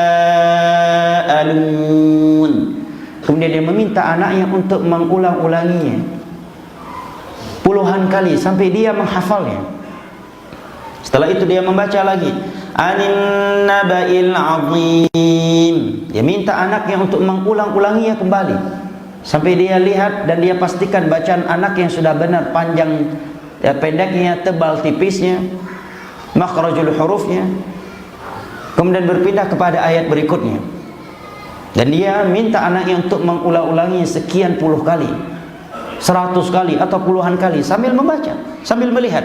kemudian dia meminta anaknya untuk mengulang-ulanginya puluhan kali sampai dia menghafalnya. Setelah itu dia membaca lagi anin naba'il azim, dia minta anaknya untuk mengulang-ulanginya kembali sampai dia lihat dan dia pastikan bacaan anak yang sudah benar, panjang pendeknya, tebal tipisnya, makhrajul hurufnya. Kemudian berpindah kepada ayat berikutnya, dan dia minta anaknya untuk mengulang-ulangi sekian puluh kali, 100 kali atau puluhan kali sambil membaca, sambil melihat.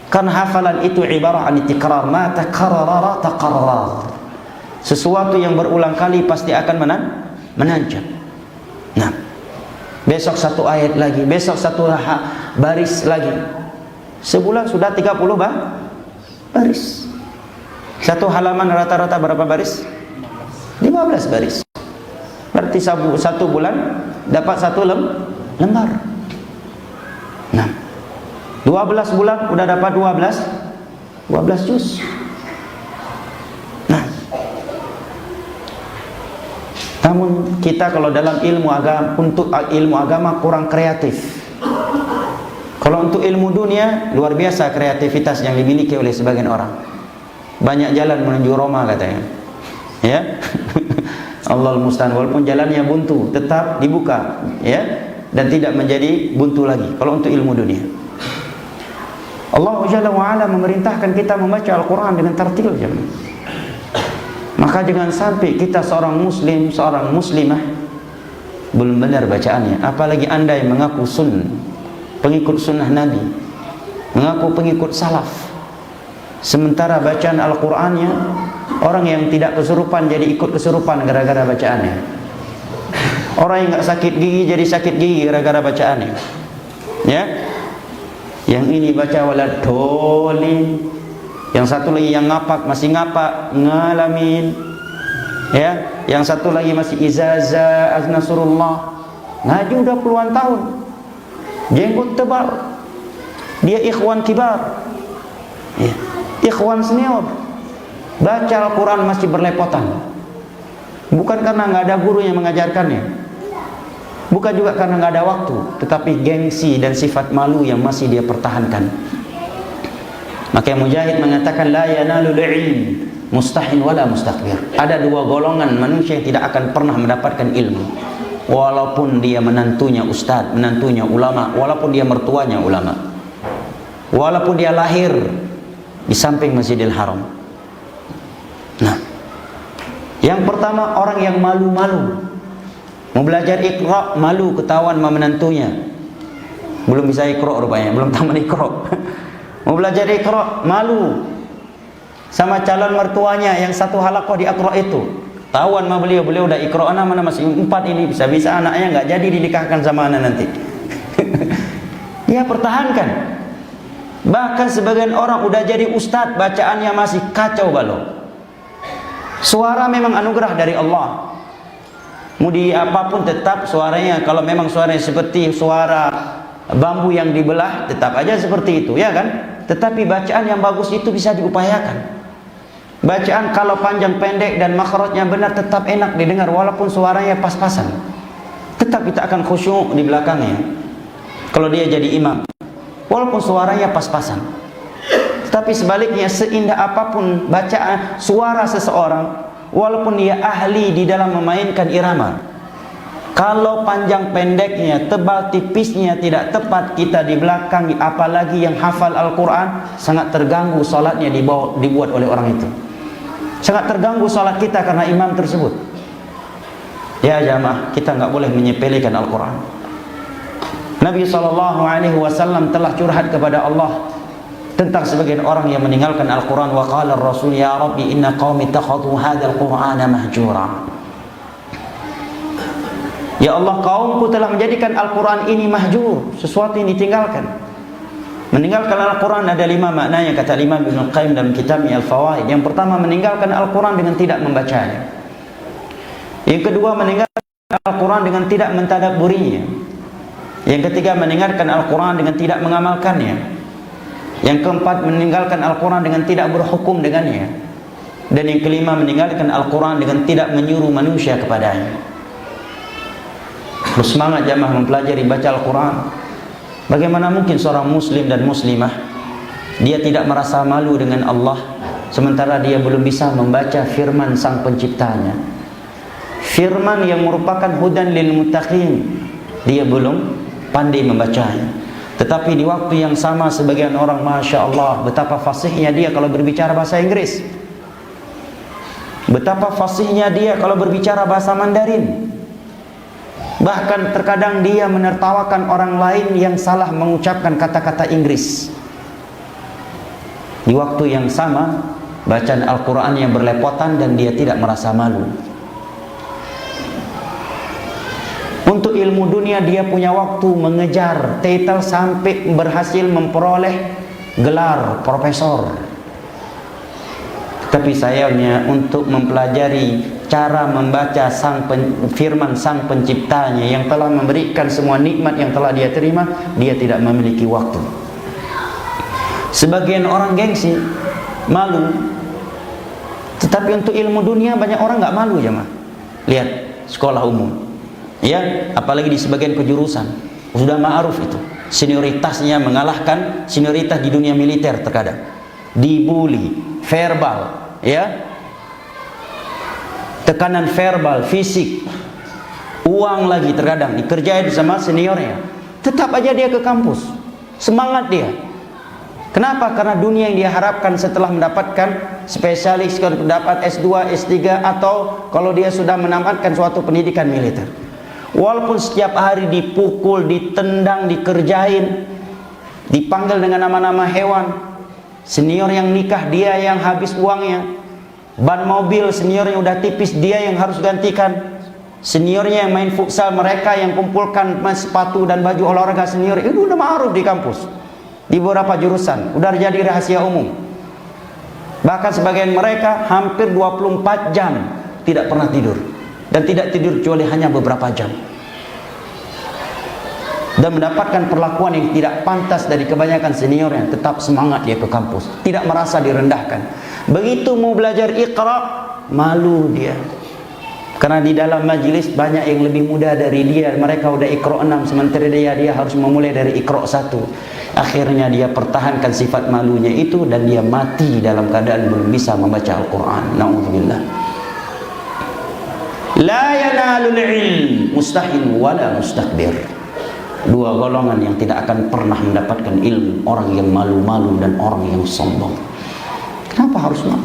Karena hafalan itu ibarah an tikrar, ma takarrara taqarrar. Sesuatu yang berulang kali pasti akan menancap. Nah, besok satu ayat lagi, besok satu baris lagi. Sebulan sudah 30 baris. Satu halaman rata-rata berapa baris? 15 baris. Berarti satu bulan dapat satu lembar. Nah, 12 bulan udah dapat 12 juz. Nah, namun kita kalau dalam ilmu agama, untuk ilmu agama kurang kreatif. Kalau untuk ilmu dunia luar biasa kreativitas yang dimiliki oleh sebagian orang. Banyak jalan menuju Roma katanya. Ya. Allahul musta'an, walaupun jalannya buntu tetap dibuka, ya, dan tidak menjadi buntu lagi kalau untuk ilmu dunia. Allah Jalla wa Ala memerintahkan kita membaca Al-Quran dengan tartil. Maka jangan sampai kita seorang muslim, seorang muslimah belum benar bacaannya. Apalagi anda yang mengaku pengikut sunnah Nabi, mengaku pengikut salaf, sementara bacaan Al-Qurannya orang yang tidak kesurupan jadi ikut kesurupan gara-gara bacaannya. Orang yang nggak sakit gigi jadi sakit gigi gara-gara bacaannya. Ya, yang ini baca waladolin, yang satu lagi yang ngapak masih ngapak ngalamin, ya, yang satu lagi masih izaza aznasrullah, ngaji udah puluhan tahun, jenggot tebal, dia ikhwan kibar, ya, ikhwan senior, baca Al-Quran masih berlepotan, bukan karena nggak ada guru yang mengajarkannya, bukan juga karena nggak ada waktu, tetapi gengsi dan sifat malu yang masih dia pertahankan. Maka Mujahid mengatakan la yanalul ilm mustahin wala mustakbir. Ada dua golongan manusia yang tidak akan pernah mendapatkan ilmu, walaupun dia menantunya ustadz, menantunya ulama, walaupun dia mertuanya ulama, walaupun dia lahir di samping Masjidil Haram. Nah, yang pertama orang yang malu-malu, mau belajar Iqra malu ketahuan sama menantunya, belum bisa Iqra rupanya, belum tamat Iqra. Mau belajar Iqra malu sama calon mertuanya yang satu halaqah di Iqra itu, tahuan sama beliau udah Iqra anak mana masih 4 ini, bisa-bisa anaknya nggak jadi dinikahkan sama anak nanti. Ya, pertahankan. Bahkan sebagian orang udah jadi ustadz, bacaannya masih kacau balau. Suara memang anugerah dari Allah, mudi apapun tetap suaranya, kalau memang suaranya seperti suara bambu yang dibelah, tetap aja seperti itu, ya kan? Tetapi bacaan yang bagus itu bisa diupayakan. Bacaan kalau panjang pendek dan makhrajnya benar tetap enak didengar, walaupun suaranya pas-pasan, tetap kita akan khusyuk di belakangnya. Kalau dia jadi imam, walaupun suaranya pas-pasan. Tetapi sebaliknya, seindah apapun bacaan suara seseorang, walaupun dia ahli di dalam memainkan irama. Kalau panjang pendeknya, tebal tipisnya tidak tepat kita di belakang, apalagi yang hafal Al-Quran, sangat terganggu salatnya dibuat oleh orang itu. Sangat terganggu salat kita karena imam tersebut. Ya jamaah, kita nggak boleh menyepelekan Al-Quran. Nabi SAW telah curhat kepada Allah tentang sebagian orang yang meninggalkan Al-Quran. Wa qala ar-rasul ya Rabbi inna qaumi ittakhadhu hadzal Qur'ana mahjura. Ya Allah, kaumku telah menjadikan Al-Quran ini mahjur, sesuatu yang ditinggalkan. Meninggalkan Al-Quran ada 5 maknanya, kata Imam Ibnu Qayyim dalam kitabnya Al-Fawaid. Yang pertama, meninggalkan Al-Quran dengan tidak membacanya. Yang kedua, meninggalkan Al-Quran dengan tidak mentadabburinya. Yang ketiga, meninggalkan Al-Quran dengan tidak mengamalkannya. Yang keempat, meninggalkan Al-Quran dengan tidak berhukum dengannya. Dan yang kelima, meninggalkan Al-Quran dengan tidak menyuruh manusia kepadanya. Semangat jamaah mempelajari baca Al-Quran. Bagaimana mungkin seorang muslim dan muslimah dia tidak merasa malu dengan Allah sementara dia belum bisa membaca firman sang penciptanya, firman yang merupakan hudan lil muttaqin, dia belum pandai membacanya. Tetapi di waktu yang sama sebagian orang, Masya Allah, betapa fasihnya dia kalau berbicara bahasa Inggris, betapa fasihnya dia kalau berbicara bahasa Mandarin. Bahkan terkadang dia menertawakan orang lain yang salah mengucapkan kata-kata Inggris. Di waktu yang sama, bacaan Al-Quran yang berlepotan dan dia tidak merasa malu. Untuk ilmu dunia dia punya waktu mengejar titel sampai berhasil memperoleh gelar profesor. Tapi sayangnya untuk mempelajari cara membaca firman sang penciptanya yang telah memberikan semua nikmat yang telah dia terima, dia tidak memiliki waktu. Sebagian orang gengsi, malu. Tetapi untuk ilmu dunia banyak orang nggak malu jemaah. Lihat sekolah umum, ya, apalagi di sebagian kejurusan sudah ma'ruf itu. Senioritasnya mengalahkan senioritas di dunia militer terkadang. Dibully, verbal, ya. Tekanan verbal, fisik, uang lagi terkadang dikerjain sama seniornya. Tetap aja dia ke kampus, semangat dia. Kenapa? Karena dunia yang dia harapkan setelah mendapatkan spesialis, mendapat S2, S3, atau kalau dia sudah menamatkan suatu pendidikan militer. Walaupun setiap hari dipukul, ditendang, dikerjain, dipanggil dengan nama-nama hewan. Senior yang nikah dia yang habis uangnya. Ban mobil seniornya udah tipis, dia yang harus gantikan. Seniornya yang main futsal, mereka yang kumpulkan sepatu dan baju olahraga senior. Itu udah ma'ruf di kampus, di beberapa jurusan udah jadi rahasia umum. Bahkan sebagian mereka hampir 24 jam tidak pernah tidur, dan tidak tidur kecuali hanya beberapa jam, dan mendapatkan perlakuan yang tidak pantas dari kebanyakan senior yang tetap semangat dia ke kampus, tidak merasa direndahkan. Begitu mau belajar Iqra, malu dia. Karena di dalam majelis banyak yang lebih muda dari dia, mereka udah Iqra 6, sementara dia harus memulai dari Iqra 1. Akhirnya dia pertahankan sifat malunya itu dan dia mati dalam keadaan belum bisa membaca Al-Quran. Na'udzubillah. La yanalul ilm mustahil wala mustakbir. Dua golongan yang tidak akan pernah mendapatkan ilmu, orang yang malu-malu dan orang yang sombong. Kenapa harus malu?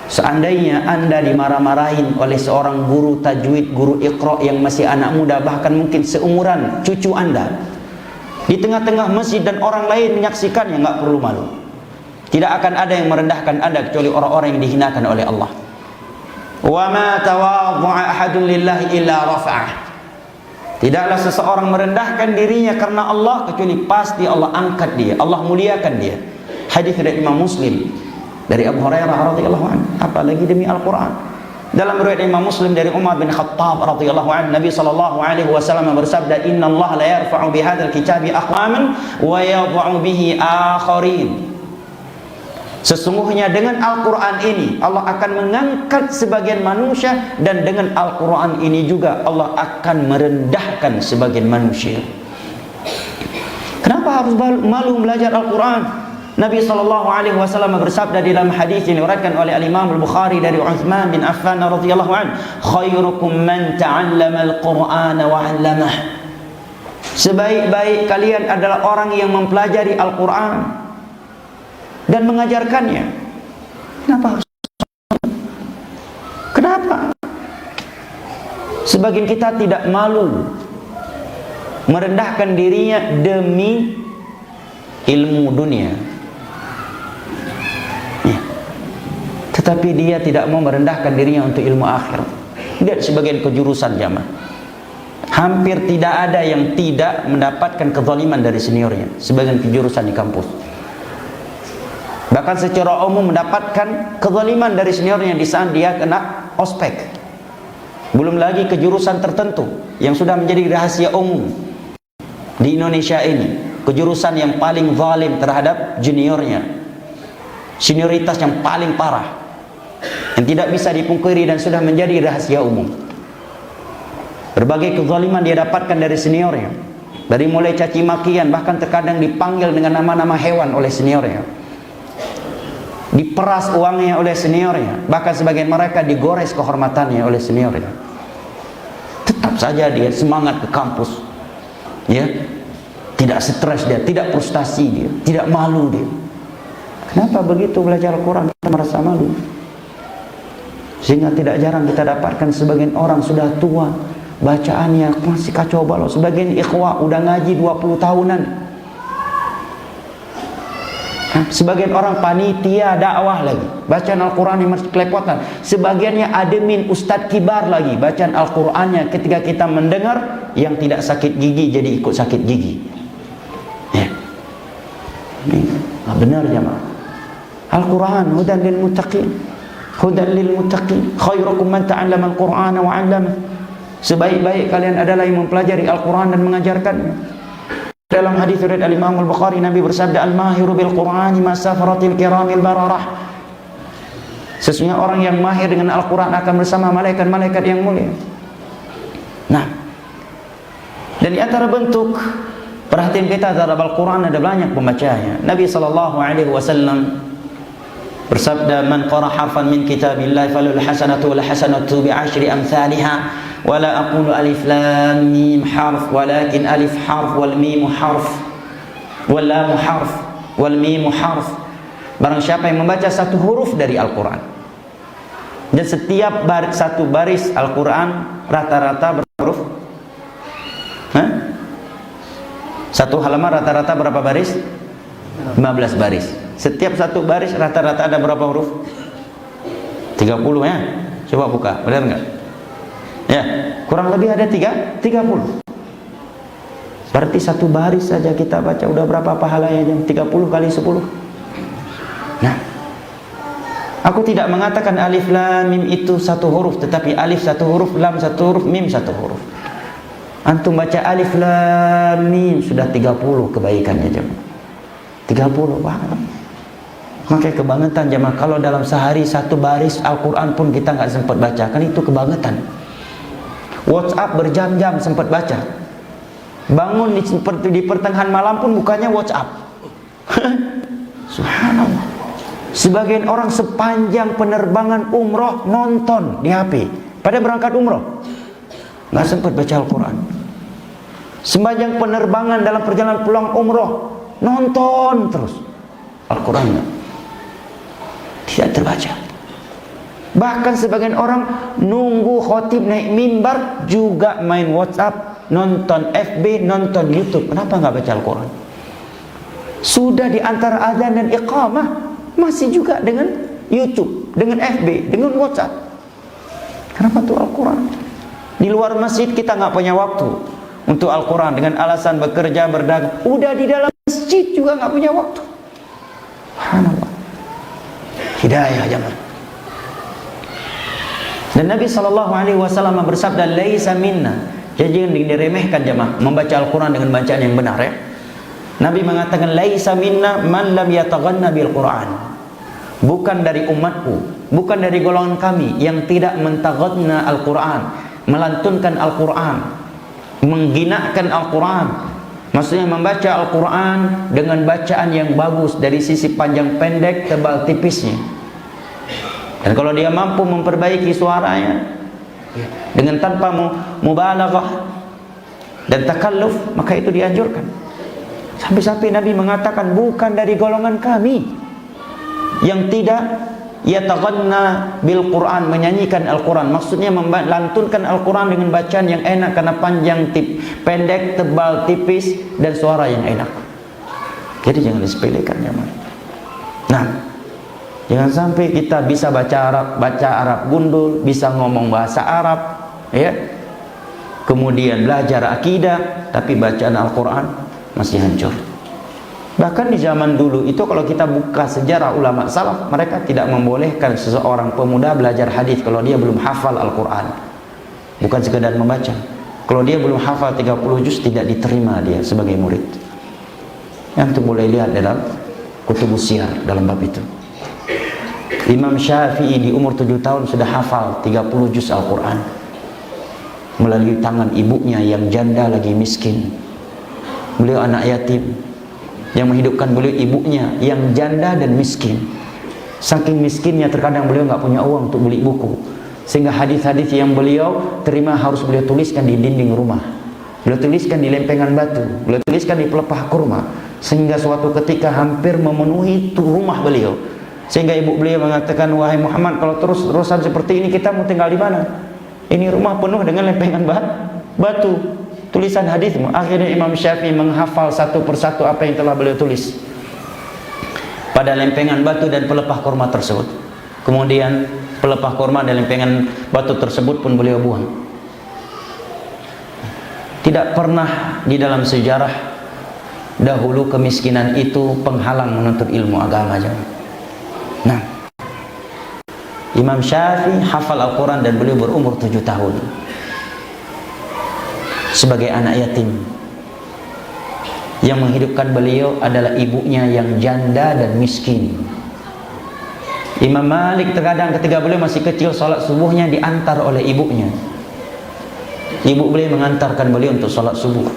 Seandainya Anda dimarah-marahin oleh seorang guru tajwid, guru Iqra yang masih anak muda, bahkan mungkin seumuran cucu Anda, di tengah-tengah masjid dan orang lain menyaksikannya, nggak perlu malu. Tidak akan ada yang merendahkan Anda kecuali orang-orang yang dihinakan oleh Allah. Wa ma tawadhu'a ahadun lillahi illa rafa'ah. Tidaklah seseorang merendahkan dirinya karena Allah kecuali pasti Allah angkat dia, Allah muliakan dia. Hadis dari Imam Muslim dari Abu Hurairah radhiyallahu anhu, apalagi demi Al-Quran. Dalam riwayat Imam Muslim dari Umar bin Khattab radhiyallahu anhu, Nabi sallallahu alaihi wasallam bersabda, "Inna Allah la yarfa'u bihadzal kitabi aqwaman wa yadh'u bihi akharin." Sesungguhnya dengan Al-Quran ini Allah akan mengangkat sebagian manusia, dan dengan Al-Quran ini juga Allah akan merendahkan sebagian manusia. Kenapa harus malu belajar Al-Quran? Nabi SAW bersabda di dalam hadis yang diriwayatkan oleh Al-Imam Al-Bukhari dari Utsman bin Affan radhiyallahu anhu, khairukum man ta'allama al-Qur'ana wa 'allamah. Sebaik-baik kalian adalah orang yang mempelajari Al-Qur'an dan mengajarkannya. Kenapa? Sebagian kita tidak malu merendahkan dirinya demi ilmu dunia, ya. Tetapi dia tidak mau merendahkan dirinya untuk ilmu akhirat. Lihat sebagian kejurusan jamaah, hampir tidak ada yang tidak mendapatkan kezaliman dari seniornya. Sebagian kejurusan di kampus bahkan secara umum mendapatkan kezaliman dari seniornya di saat dia kena ospek. Belum lagi kejurusan tertentu yang sudah menjadi rahasia umum di Indonesia ini, kejurusan yang paling zalim terhadap juniornya, senioritas yang paling parah, yang tidak bisa dipungkiri dan sudah menjadi rahasia umum. Berbagai kezaliman dia dapatkan dari seniornya, dari mulai caci makian, bahkan terkadang dipanggil dengan nama-nama hewan oleh seniornya, diperas uangnya oleh seniornya, bahkan sebagian mereka digores kehormatannya oleh seniornya. Tetap saja dia semangat ke kampus, ya, tidak stres dia, tidak frustasi dia, tidak malu dia. Kenapa begitu belajar Al-Quran kita merasa malu? Sehingga tidak jarang kita dapatkan sebagian orang sudah tua, bacaannya masih kacau balau. Sebagian ikhwah udah ngaji 20 tahunan. Sebagian orang panitia dakwah lagi, bacaan Al-Quran yang masih kelepotan. Sebagiannya admin ustadz kibar lagi, bacaan Al-Qurannya ketika kita mendengar yang tidak sakit gigi jadi ikut sakit gigi. Ya. Benar jemaah. Al-Quran hudan lil muttaqin, hudan lil muttaqin, khairukum man ta'allama al-Qur'ana wa 'allama. Sebaik-baik kalian adalah yang mempelajari Al-Quran dan mengajarkannya. Dalam hadis riwayat Al-Imam Al-Bukhari, Nabi bersabda, al-mahiru bil Qur'ani ma safaratil kiramil bararah. Sesungguhnya orang yang mahir dengan Al-Quran akan bersama malaikat-malaikat yang mulia. Nah, dan di antara bentuk perhatian kita terhadap Al-Quran ada banyak pembacanya. Nabi SAW bersabda, man qara harfan min kitabillah falul hasanatu wal hasanatu bi asyri amsalha. ولا أقول ألف لام ميم حرف ولكن ألف حرف والميم حرف واللام حرف والميم حرف. Barang siapa yang membaca satu huruf dari Al-Quran, dan setiap satu baris Al-Quran rata-rata berapa huruf? Satu halaman rata-rata berapa baris? 15 baris. Setiap satu baris rata-rata ada berapa huruf? 30 ya. Coba buka, benar nggak? Ya, kurang lebih ada 30. Berarti satu baris saja kita baca udah berapa pahalanya? 30 kali 10. Nah, aku tidak mengatakan alif lam mim itu satu huruf, tetapi alif satu huruf, lam satu huruf, mim satu huruf. Antum baca alif lam mim sudah 30 kebaikannya jemaah. 30 pahala. Makanya kebangetan jemaah kalau dalam sehari satu baris Al-Quran pun kita nggak sempat baca, kan itu kebangetan. WhatsApp berjam-jam sempat baca. Bangun di pertengahan malam pun bukannya WhatsApp. Subhanallah. Sebagian orang sepanjang penerbangan umroh nonton di HP. Pada berangkat umroh nggak sempat baca Al-Quran. Sepanjang penerbangan dalam perjalanan pulang umroh nonton terus Al-Quran, tidak terbaca. Bahkan sebagian orang nunggu khotib naik mimbar juga main WhatsApp, nonton FB, nonton YouTube. Kenapa nggak baca Al-Quran? Sudah di antara azan dan iqamah masih juga dengan YouTube, dengan FB, dengan WhatsApp. Kenapa tuh Al-Quran? Di luar masjid kita nggak punya waktu untuk Al-Quran dengan alasan bekerja, berdagang. Udah di dalam masjid juga nggak punya waktu. Subhanallah. Hidayah jemaah. Dan Nabi SAW bersabda, laisa minna. Jadi jangan diremehkan jemaah membaca Al-Quran dengan bacaan yang benar ya. Nabi mengatakan, laisa minna man lam yataghanna bil Quran. Bukan dari umatku, bukan dari golongan kami yang tidak mentaghanna Al-Quran, melantunkan Al-Quran, mengginakan Al-Quran, Maksudnya membaca Al-Quran dengan bacaan yang bagus dari sisi panjang pendek, tebal tipisnya. Dan kalau dia mampu memperbaiki suaranya dengan tanpa mubalaghah dan takalluf, maka itu dianjurkan. Sampai-sampai Nabi mengatakan, bukan dari golongan kami yang tidak yataghanna bil Quran, menyanyikan Al-Quran. Maksudnya melantunkan Al-Quran dengan bacaan yang enak karena panjang, pendek, tebal, tipis, dan suara yang enak. Jadi jangan disepelekan ya. Nah, jangan sampai kita bisa baca Arab gundul, bisa ngomong bahasa Arab, ya. Kemudian belajar akidah, tapi bacaan Al-Quran masih hancur. Bahkan di zaman dulu itu, kalau kita buka sejarah ulama salaf, mereka tidak membolehkan seseorang pemuda belajar hadis kalau dia belum hafal Al-Quran. Bukan sekedar membaca. Kalau dia belum hafal 30 juz, tidak diterima dia sebagai murid. Yang boleh lihat dalam kutubus syiar dalam bab itu. Imam Syafi'i di umur 7 tahun sudah hafal 30 juz Al-Quran melalui tangan ibunya yang janda lagi miskin. Beliau anak yatim. Yang menghidupkan beliau ibunya yang janda dan miskin. Saking miskinnya terkadang beliau nggak punya uang untuk beli buku, sehingga hadis-hadis yang beliau terima harus beliau tuliskan di dinding rumah, beliau tuliskan di lempengan batu, beliau tuliskan di pelepah kurma, sehingga suatu ketika hampir memenuhi rumah beliau. Sehingga ibu beliau mengatakan, wahai Muhammad, kalau terus-terusan seperti ini kita mau tinggal di mana? Ini rumah penuh dengan lempengan batu, tulisan hadismu. Akhirnya Imam Syafi'i menghafal satu persatu apa yang telah beliau tulis pada lempengan batu dan pelepah kurma tersebut. Kemudian pelepah kurma dan lempengan batu tersebut pun beliau buang. Tidak pernah di dalam sejarah dahulu kemiskinan itu penghalang menuntut ilmu agama. Nah, Imam Syafi'i hafal Al-Quran dan beliau berumur 7 tahun. Sebagai anak yatim, yang menghidupkan beliau adalah ibunya yang janda dan miskin. Imam Malik terkadang ketika beliau masih kecil, salat subuhnya diantar oleh ibunya. Ibu beliau mengantarkan beliau untuk salat subuh.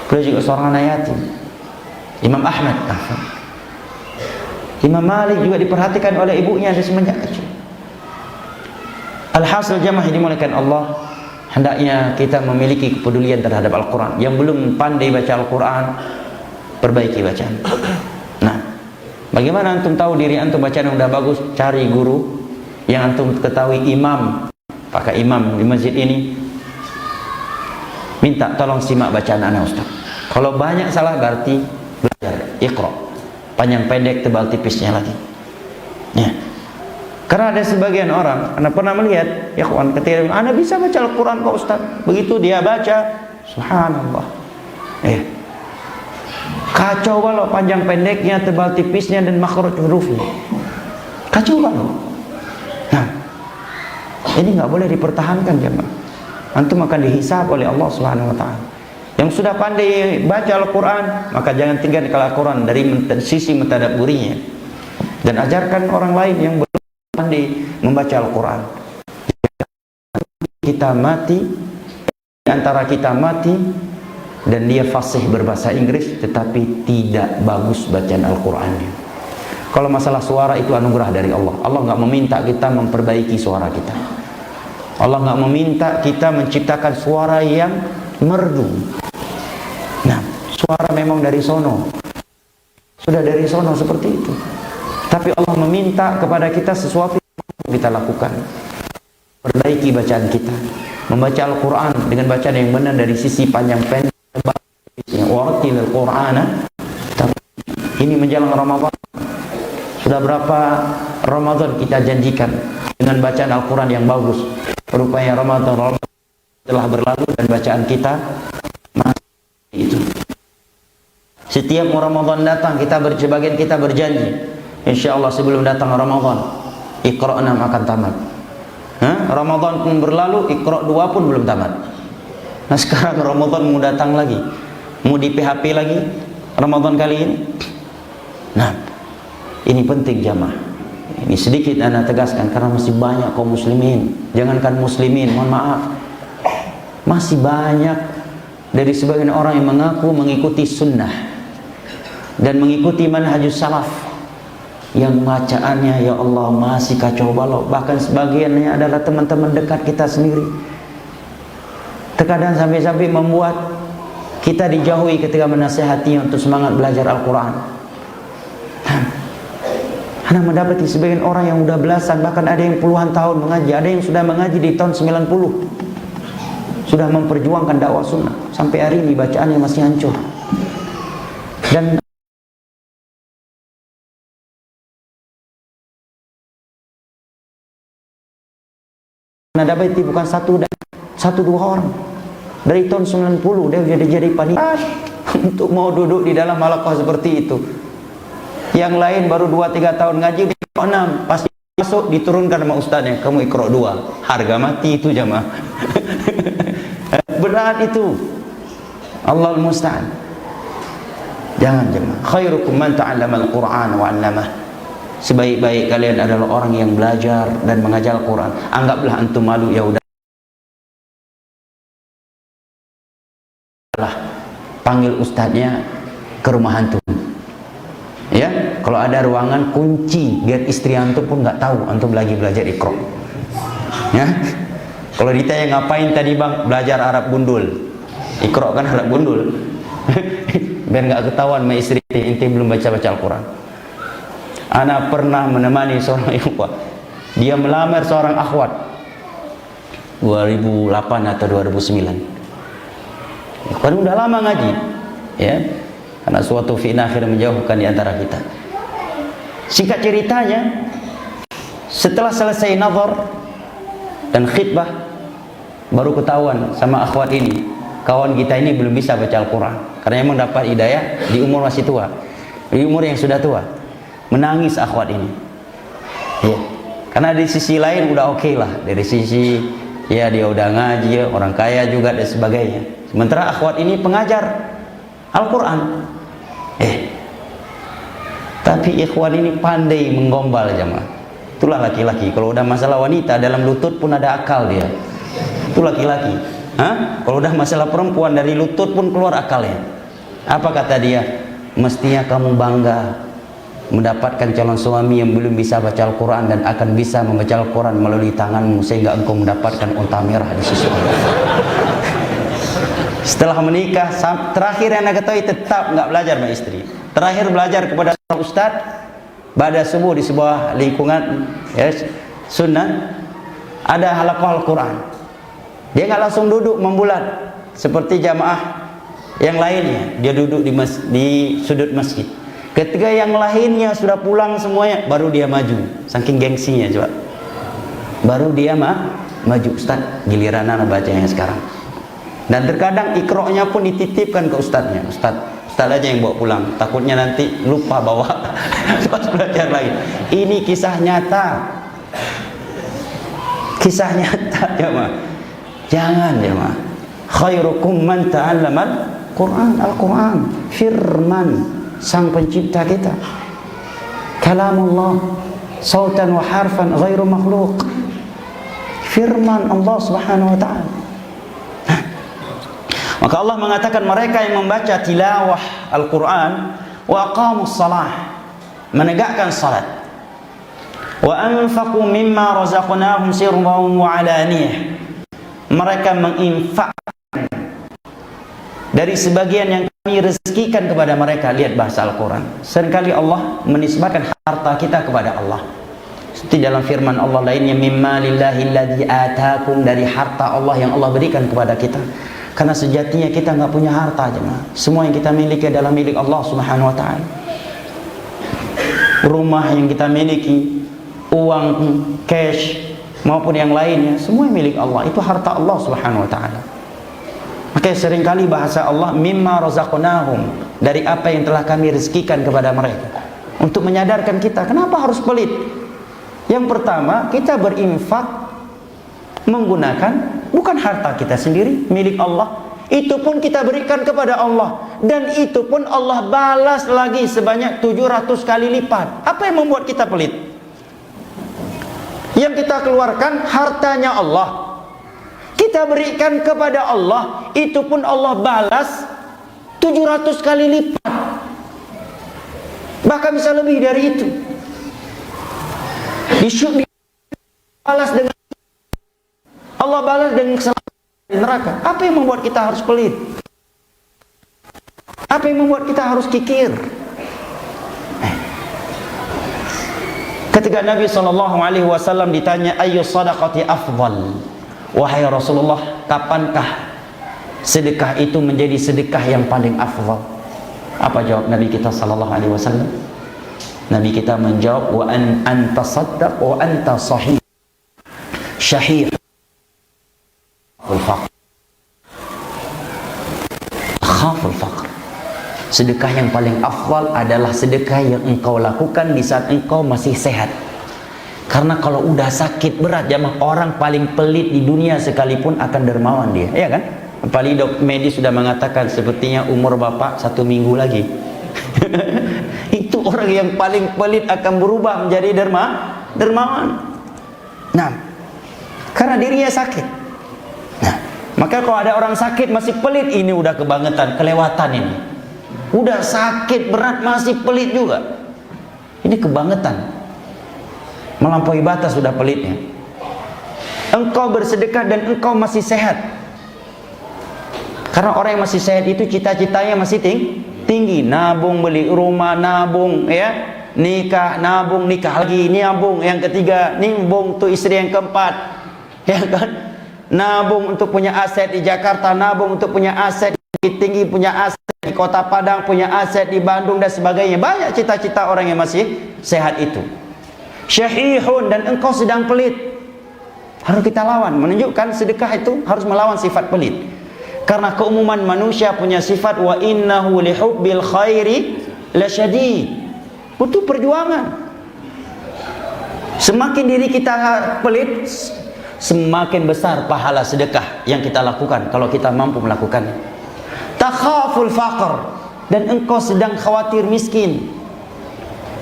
Beliau juga seorang anak yatim. Imam Ahmad, Imam Malik juga diperhatikan oleh ibunya dari semenjak kecil. Alhasil jamaah dimuliakan Allah, hendaknya kita memiliki kepedulian terhadap Al-Quran. Yang belum pandai baca Al-Quran, perbaiki bacaan. Nah, bagaimana antum tahu diri antum bacaan yang udah bagus? Cari guru yang antum ketahui imam, pakai imam di masjid ini, minta tolong simak bacaan anak Ustaz. Kalau banyak salah berarti belajar Iqra, panjang pendek tebal tipisnya lagi. Ya. Karena ada sebagian orang, Anda pernah melihat, ya kawan, ketika Anda bisa baca Al-Quran Pak Ustaz, begitu dia baca, subhanallah, kacau balau panjang pendeknya, tebal tipisnya, dan makhraj hurufnya, kacau balau. Nah, ini nggak boleh dipertahankan jemaah. Antum akan dihisab oleh Allah Subhanahu Wa Taala. Yang sudah pandai baca Al-Quran, maka jangan tinggalkan Al-Quran dari sisi mentadabburinya, dan ajarkan orang lain yang pandai membaca Al-Quran. Kita mati, antara kita mati dan dia fasih berbahasa Inggris tetapi tidak bagus bacaan Al-Qurannya. Kalau masalah suara itu anugerah dari Allah. Allah nggak meminta kita memperbaiki suara kita. Allah nggak meminta kita menciptakan suara yang merdu. Nah, suara memang dari sono, sudah dari sono seperti itu. Tapi Allah meminta kepada kita sesuatu yang kita lakukan. Perbaiki bacaan kita, membaca Al-Quran dengan bacaan yang benar dari sisi panjang pendek. Wartilil Qur'ana. Ini menjelang Ramadan. Sudah berapa Ramadan kita janjikan dengan bacaan Al-Quran yang bagus. Rupanya Ramadan telah berlalu dan bacaan kita masih itu. Setiap Ramadan datang, sebagian kita berjanji, insya Allah sebelum datang Ramadan, Iqra 6 akan tamat. Ramadan pun berlalu, Iqra 2 pun belum tamat. Nah sekarang Ramadan mau datang lagi, mau di PHP lagi Ramadan kali ini. Nah, ini penting jamaah. Ini sedikit Anda tegaskan karena masih banyak kaum muslimin, jangankan muslimin, mohon maaf, masih banyak dari sebagian orang yang mengaku mengikuti sunnah dan mengikuti manhajus salaf, yang bacaannya ya Allah masih kacau balau, bahkan sebagiannya adalah teman-teman dekat kita sendiri. Terkadang sampai-sampai membuat kita dijauhi ketika menasihati untuk semangat belajar Al-Quran. Anda mendapati sebagian orang yang sudah belasan, bahkan ada yang puluhan tahun mengaji, ada yang sudah mengaji di tahun 90, sudah memperjuangkan dakwah sunnah, sampai hari ini bacaannya masih hancur. Dan Anda dapati bukan satu dua orang. Dari tahun 90 dia jadi panitia untuk mau duduk di dalam halaqah seperti itu. Yang lain baru 2-3 tahun ngaji, di 6 pasti masuk diturunkan sama ustaznya, kamu Iqra 2. Harga mati itu jamaah. Berat itu. Allahul musta'an. Jangan jemaah. Khairukum man ta'allama al-Qur'an wa 'allamah. Sebaik-baik kalian adalah orang yang belajar dan mengajar Al-Qur'an. Anggaplah antum malu, ya udah. Panggil ustadznya ke rumah antum. Ya, kalau ada ruangan kunci biar istri antum pun nggak tahu antum lagi belajar Iqra. Ya. Kalau ditanya ngapain tadi bang, belajar Arab gundul. Iqra kan Arab gundul. Biar nggak ketahuan sama istri inti belum baca-baca Al-Quran. Ana pernah menemani seorang ikhwah, dia melamar seorang akhwat 2008 atau 2009. Kan udah lama ngaji, ya, karena suatu fitnah akhirnya menjauhkan di antara kita. Singkat ceritanya, setelah selesai nazar dan khitbah, baru ketahuan sama akhwat ini, kawan kita ini belum bisa baca Al-Quran, karena emang dapat hidayah di umur masih tua, di umur yang sudah tua. Menangis akhwat ini, ya, karena di sisi lain udah oke lah, dari sisi ya dia udah ngaji, ya, orang kaya juga dan sebagainya. Sementara akhwat ini pengajar Al-Quran. Tapi ikhwan ini pandai menggombal jemaah. Itulah laki-laki. Kalau udah masalah wanita dalam lutut pun ada akal dia. Itu laki-laki. Kalau udah masalah perempuan dari lutut pun keluar akalnya. Apa kata dia? Mestinya kamu bangga mendapatkan calon suami yang belum bisa baca Al-Quran dan akan bisa membaca Al-Quran melalui tanganmu, sehingga engkau mendapatkan unta merah di sisi Allah. Setelah menikah, terakhir yang anda ketahui tetap nggak belajar sama istri. Terakhir belajar kepada seorang ustaz pada subuh di sebuah lingkungan, ya, sunnah, ada halaqah Al-Quran. Dia nggak langsung duduk membulat seperti jamaah yang lainnya. Dia duduk di sudut masjid. Ketika yang lainnya sudah pulang semuanya, baru dia maju. Saking gengsinya coba. Baru dia maju, Ustaz, giliran anak bacanya sekarang. Dan terkadang Iqra-nya pun dititipkan ke ustaznya. Ustaz aja yang bawa pulang, takutnya nanti lupa bawa pas belajar lagi. Ini kisah nyata. Kisah nyata jemaah. Jangan jemaah. Khairukum man ta'allama Al-Quran. Al-Quran firman Sang Pencipta kita, kalamullah, sautan wa harfan ghairu makhluk, firman Allah Subhanahu wa ta'ala. Maka Allah mengatakan mereka yang membaca tilawah Al-Quran wa aqamus salah, menegakkan salat, wa anfaqu mimma razaqnahum sirran wa alaniyah, mereka menginfakkan dari sebagian yang kami rezekikan kepada mereka. Lihat bahasa Al-Quran. Seringkali Allah menisbahkan harta kita kepada Allah. Seperti dalam firman Allah lainnya, mimma lillahi alladhi atakum, dari harta Allah yang Allah berikan kepada kita. Karena sejatinya kita nggak punya harta jemaah. Semua yang kita miliki adalah milik Allah Subhanahu wa ta'ala. Rumah yang kita miliki, uang, cash, maupun yang lainnya, semua milik Allah. Itu harta Allah Subhanahu wa ta'ala. Maka seringkali bahasa Allah mimma razaqnahum, dari apa yang telah kami rezekikan kepada mereka, untuk menyadarkan kita kenapa harus pelit. Yang pertama, kita berinfak menggunakan bukan harta kita sendiri, milik Allah. Itu pun kita berikan kepada Allah, dan itu pun Allah balas lagi sebanyak 700 kali lipat. Apa yang membuat kita pelit? Yang kita keluarkan hartanya Allah, kita kita berikan kepada Allah, itu pun Allah balas 700 kali lipat. Bahkan bisa lebih dari itu. Balas dengan Allah balas dengan keselamatan di neraka. Apa yang membuat kita harus pelit? Apa yang membuat kita harus kikir? Ketika Nabi SAW ditanya, ayu sadaqati afdal, wahai Rasulullah, kapankah sedekah itu menjadi sedekah yang paling afdal? Apa jawab Nabi kita SAW? Nabi kita menjawab, wa anta saddaq wa anta sahih syahih khaful faqr. Sedekah yang paling afdal adalah sedekah yang engkau lakukan di saat engkau masih sehat. Karena kalau udah sakit berat, jamaah, orang paling pelit di dunia sekalipun akan dermawan dia, ya kan? Apalagi medis sudah mengatakan sepertinya umur bapak 1 minggu lagi. Itu orang yang paling pelit akan berubah menjadi dermawan. Nah, karena dirinya sakit. Nah, maka kalau ada orang sakit masih pelit, ini udah kebangetan, kelewatan ini. Udah sakit berat masih pelit juga. Ini kebangetan. Melampaui batas sudah pelitnya. Engkau bersedekah dan engkau masih sehat. Karena orang yang masih sehat itu cita-citanya masih tinggi. Nabung beli rumah, nabung ya, nikah, nabung, nikah lagi, nabung yang ketiga, nabung untuk istri yang keempat, ya kan? Nabung untuk punya aset di Jakarta, nabung untuk punya aset di tinggi, punya aset di Kota Padang, punya aset di Bandung dan sebagainya. Banyak cita-cita orang yang masih sehat itu. Syahihun, dan engkau sedang pelit. Harus kita lawan, menunjukkan sedekah itu harus melawan sifat pelit. Karena keumuman manusia punya sifat wa innahu lihubbil khairi lasyadid. Butuh perjuangan. Semakin diri kita pelit, semakin besar pahala sedekah yang kita lakukan kalau kita mampu melakukannya. Takhaful faqr, dan engkau sedang khawatir miskin.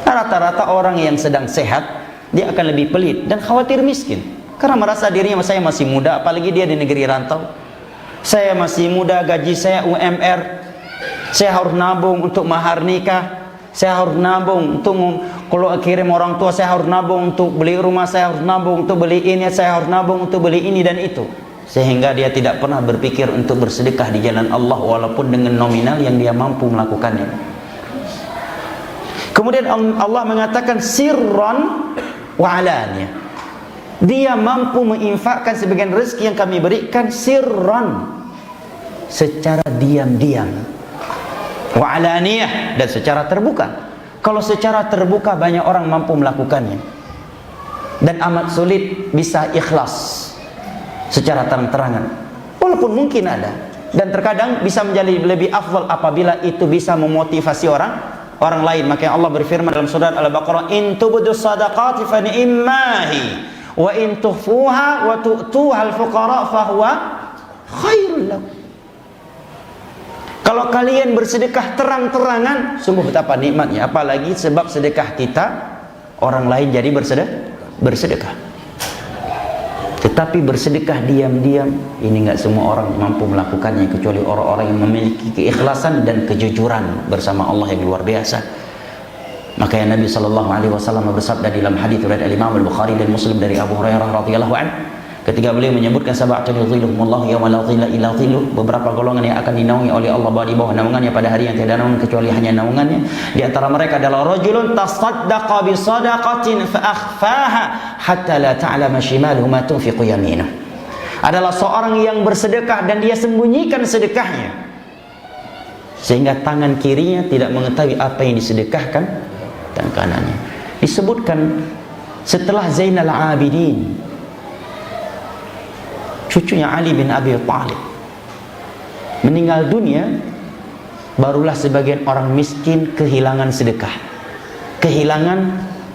Rata-rata orang yang sedang sehat dia akan lebih pelit dan khawatir miskin karena merasa dirinya, saya masih muda, apalagi dia di negeri rantau. Saya masih muda, gaji saya UMR, saya harus nabung untuk mahar nikah, saya harus nabung untuk kalau kirim orang tua, saya harus nabung untuk beli rumah, saya harus nabung untuk beli ini, saya harus nabung untuk beli ini dan itu. Sehingga dia tidak pernah berpikir untuk bersedekah di jalan Allah walaupun dengan nominal yang dia mampu melakukannya. Kemudian Allah mengatakan sirran wa alaniyah. Dia mampu menginfakkan sebagian rezeki yang kami berikan sirran, secara diam-diam, wa alaniyah, dan secara terbuka. Kalau secara terbuka banyak orang mampu melakukannya, dan amat sulit bisa ikhlas secara terang-terangan. Walaupun mungkin ada, dan terkadang bisa menjadi lebih afdal apabila itu bisa memotivasi orang lain. Makanya Allah berfirman dalam surat Al-Baqarah, in tubdu sadaqati fa ni'mahi wa in tukhfuha wa tu'tuha al-fuqara fa huwa khairul lakum. Kalau kalian bersedekah terang-terangan, sungguh betapa nikmatnya. Apalagi sebab sedekah kita, orang lain jadi bersedekah. Tetapi bersedekah diam-diam, ini nggak semua orang mampu melakukannya, kecuali orang-orang yang memiliki keikhlasan dan kejujuran bersama Allah yang luar biasa. Makanya Nabi SAW bersabda dalam hadis riwayat Imam Al-Bukhari dan Muslim dari Abu Hurairah radhiyallahu anhu, ketika beliau menyebutkan sab'atun yudhilluhumullahu yawma la dhilla illa dhilluh, beberapa golongan yang akan dinaungi oleh Allah di bawah naungannya pada hari yang tidak naungan kecuali hanya naungannya. Di antara mereka adalah rajulun tasaddaqa bi sadaqatin fa akhfaha hatta la ta'lama shimaluhu ma tunfiqu yaminuh. Adalah seorang yang bersedekah dan dia sembunyikan sedekahnya sehingga tangan kirinya tidak mengetahui apa yang disedekahkan dan kanannya. Disebutkan setelah Zainal Abidin, cucunya Ali bin Abi Thalib, meninggal dunia, barulah sebagian orang miskin kehilangan sedekah, kehilangan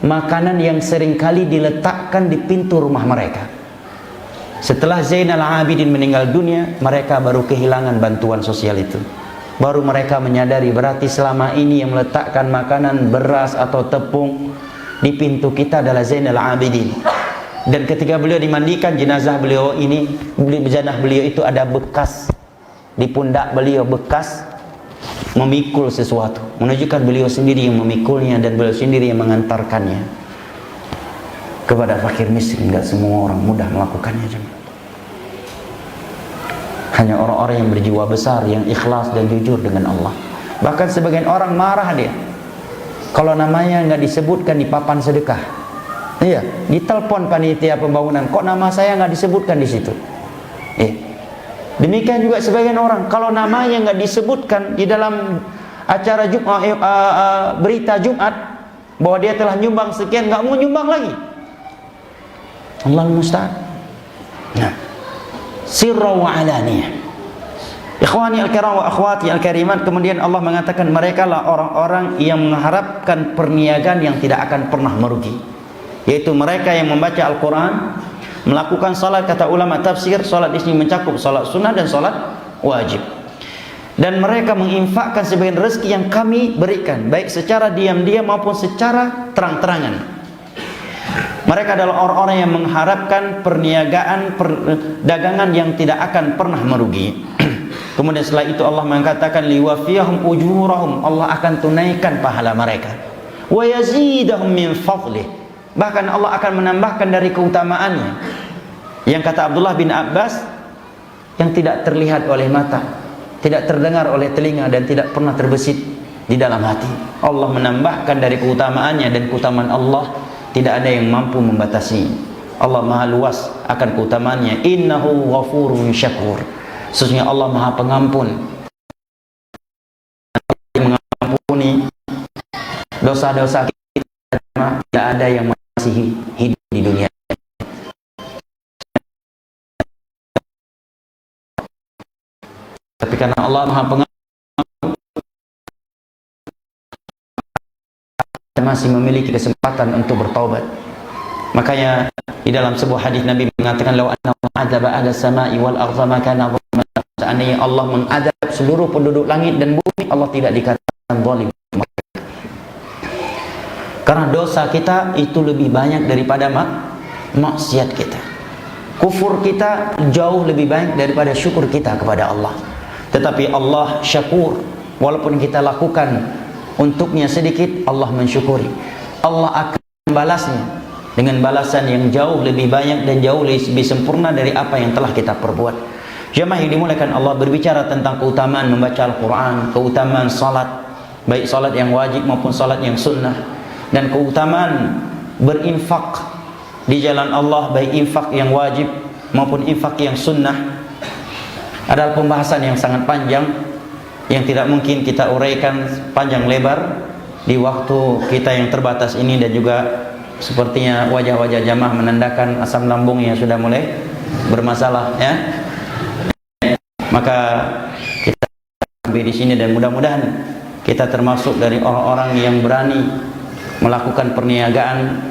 makanan yang seringkali diletakkan di pintu rumah mereka. Setelah Zainal Abidin meninggal dunia, mereka baru kehilangan bantuan sosial itu. Baru mereka menyadari berarti selama ini yang meletakkan makanan beras atau tepung di pintu kita adalah Zainal Abidin. Dan ketika beliau dimandikan, jenazah beliau ini, jenazah beliau itu ada bekas di pundak beliau, bekas memikul sesuatu, menunjukkan beliau sendiri yang memikulnya dan beliau sendiri yang mengantarkannya kepada fakir miskin. Enggak semua orang mudah melakukannya, jemaah. Hanya orang-orang yang berjiwa besar, yang ikhlas dan jujur dengan Allah. Bahkan sebagian orang marah dia kalau namanya nggak disebutkan di papan sedekah. Iya, ditelepon panitia pembangunan, kok nama saya nggak disebutkan di situ. Demikian juga sebagian orang, kalau namanya nggak disebutkan di dalam acara berita Jumat bahwa dia telah nyumbang sekian, nggak mau nyumbang lagi. Allahul musta'an. Nah, sirra wa alaniyah. Ikhwani al-kiram wa akhwati al-karimat, kemudian Allah mengatakan mereka lah orang-orang yang mengharapkan perniagaan yang tidak akan pernah merugi, yaitu mereka yang membaca Al-Quran, melakukan salat. Kata ulama tafsir, salat di sini mencakup salat sunnah dan salat wajib. Dan mereka menginfakkan sebagian rezeki yang kami berikan, baik secara diam-diam maupun secara terang-terangan. Mereka adalah orang-orang yang mengharapkan perniagaan, perdagangan yang tidak akan pernah merugi. Kemudian setelah itu Allah mengatakan liwafiyahum ujurahum, Allah akan tunaikan pahala mereka. Wa yazidahum min fadlih, bahkan Allah akan menambahkan dari keutamaannya. Yang kata Abdullah bin Abbas, yang tidak terlihat oleh mata, tidak terdengar oleh telinga, dan tidak pernah terbesit di dalam hati. Allah menambahkan dari keutamaannya, dan keutamaan Allah tidak ada yang mampu membatasi. Allah maha luas akan keutamaannya. Innahu ghafurun syakur, sesungguhnya Allah maha pengampun, mengampuni dosa-dosa kita. Tidak ada yang masih hidup di dunia. Tapi karena Allah maha pengampun, masih memiliki kesempatan untuk bertaubat. Makanya di dalam sebuah hadis Nabi mengatakan, "Law anna adzaba ahla samai wal ardha ma kana dhulman." Seandainya Allah mengadab seluruh penduduk langit dan bumi, Allah tidak dikatakan zalim. Karena dosa kita itu lebih banyak daripada maksiat kita. Kufur kita jauh lebih banyak daripada syukur kita kepada Allah. Tetapi Allah syakur, walaupun kita lakukan untuknya sedikit, Allah mensyukuri. Allah akan membalasnya dengan balasan yang jauh lebih banyak dan jauh lebih sempurna dari apa yang telah kita perbuat. Jemaah yang dimuliakan Allah, berbicara tentang keutamaan membaca Al-Quran, keutamaan salat, baik salat yang wajib maupun salat yang sunnah, dan keutamaan berinfak di jalan Allah, baik infak yang wajib maupun infak yang sunnah, adalah pembahasan yang sangat panjang yang tidak mungkin kita uraikan panjang lebar di waktu kita yang terbatas ini. Dan juga sepertinya wajah-wajah jamaah menandakan asam lambungnya sudah mulai bermasalah, ya. Maka kita sampai di sini, dan mudah-mudahan kita termasuk dari orang-orang yang berani melakukan perniagaan,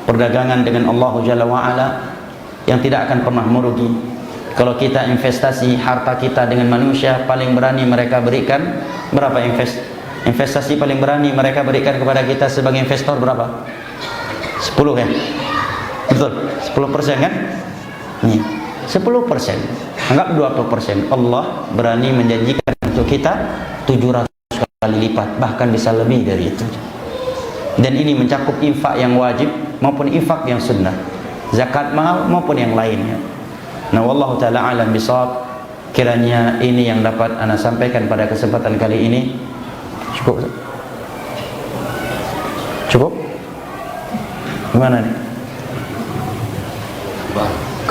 perdagangan dengan Allah Jalla wa'ala yang tidak akan pernah merugi. Kalau kita investasi harta kita dengan manusia, paling berani mereka berikan berapa? Investasi paling berani mereka berikan kepada kita sebagai investor berapa? 10, ya? Betul, 10% kan? Nih, 10%. Anggap 20%. Allah berani menjanjikan untuk kita 700 kali lipat, bahkan bisa lebih dari itu. Dan ini mencakup infak yang wajib maupun infak yang sunnah, zakat mal maupun yang lainnya. Nah, wallahu ta'ala alam bisawab. Kiranya ini yang dapat ana sampaikan pada kesempatan kali ini. Cukup? Cukup? Gimana nih?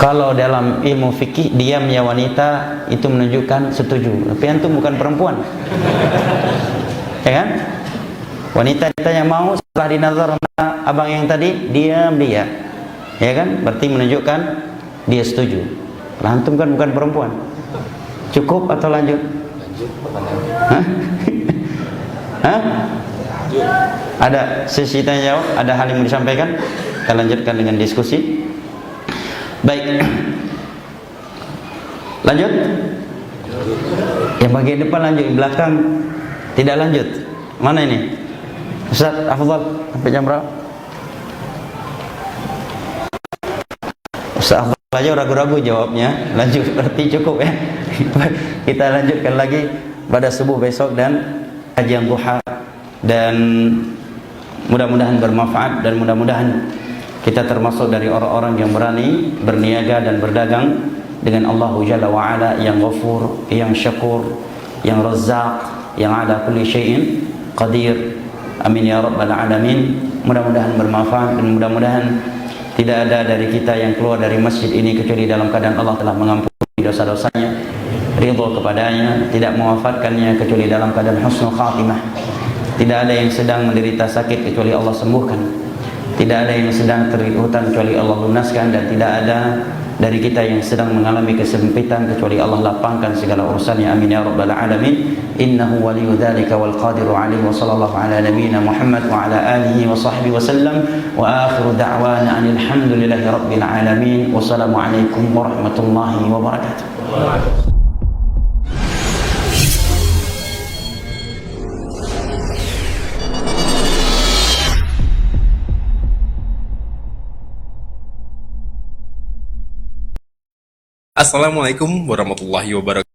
Kalau dalam ilmu fikih, diamnya wanita itu menunjukkan setuju. Tapi antum bukan perempuan, ya kan? Wanita ditanya mau, setelah dinazar abang yang tadi, diam dia, ya kan? Berarti menunjukkan dia setuju. Antum kan bukan perempuan. Cukup atau lanjut? Hah? Hah? Ada sesi tanya jawab? Ada hal yang mau disampaikan? Kita lanjutkan dengan diskusi. Baik. Lanjut? Yang bagian depan lanjut, yang belakang tidak lanjut. Mana ini? Ustaz, afdal sampai jam berapa? Ustaz Afdal aja ragu-ragu jawabnya. Lanjut, berarti cukup ya. Kita lanjutkan lagi pada subuh besok dan kajian duha, dan mudah-mudahan bermanfaat, dan mudah-mudahan kita termasuk dari orang-orang yang berani berniaga dan berdagang dengan Allah Jalla wa'ala yang ghafur, yang syakur, yang razzaq, yang ala kulli syai'in qadir. Amin ya rabbal alamin. Mudah-mudahan bermanfaat, dan mudah-mudahan tidak ada dari kita yang keluar dari masjid ini kecuali dalam keadaan Allah telah mengampuni dosa-dosanya, ridho kepadanya, tidak mewafatkannya kecuali dalam keadaan husnul khatimah. Tidak ada yang sedang menderita sakit kecuali Allah sembuhkan. Tidak ada yang sedang terlilit hutang kecuali Allah lunaskan, dan tidak ada dari kita yang sedang mengalami kesempitan kecuali Allah lapangkan segala urusannya. Amin ya rabbal alamin. Innahu waliyyu dzalika wal qadiru alaihi. Wa sallallahu ala nabiyyina Muhammad wa ala alihi wa sahbihi wa sallam. Wa akhiru da'wana anil hamdulillahi rabbil alamin. Wassalamualaikum warahmatullahi wabarakatuh. Assalamualaikum warahmatullahi wabarakatuh.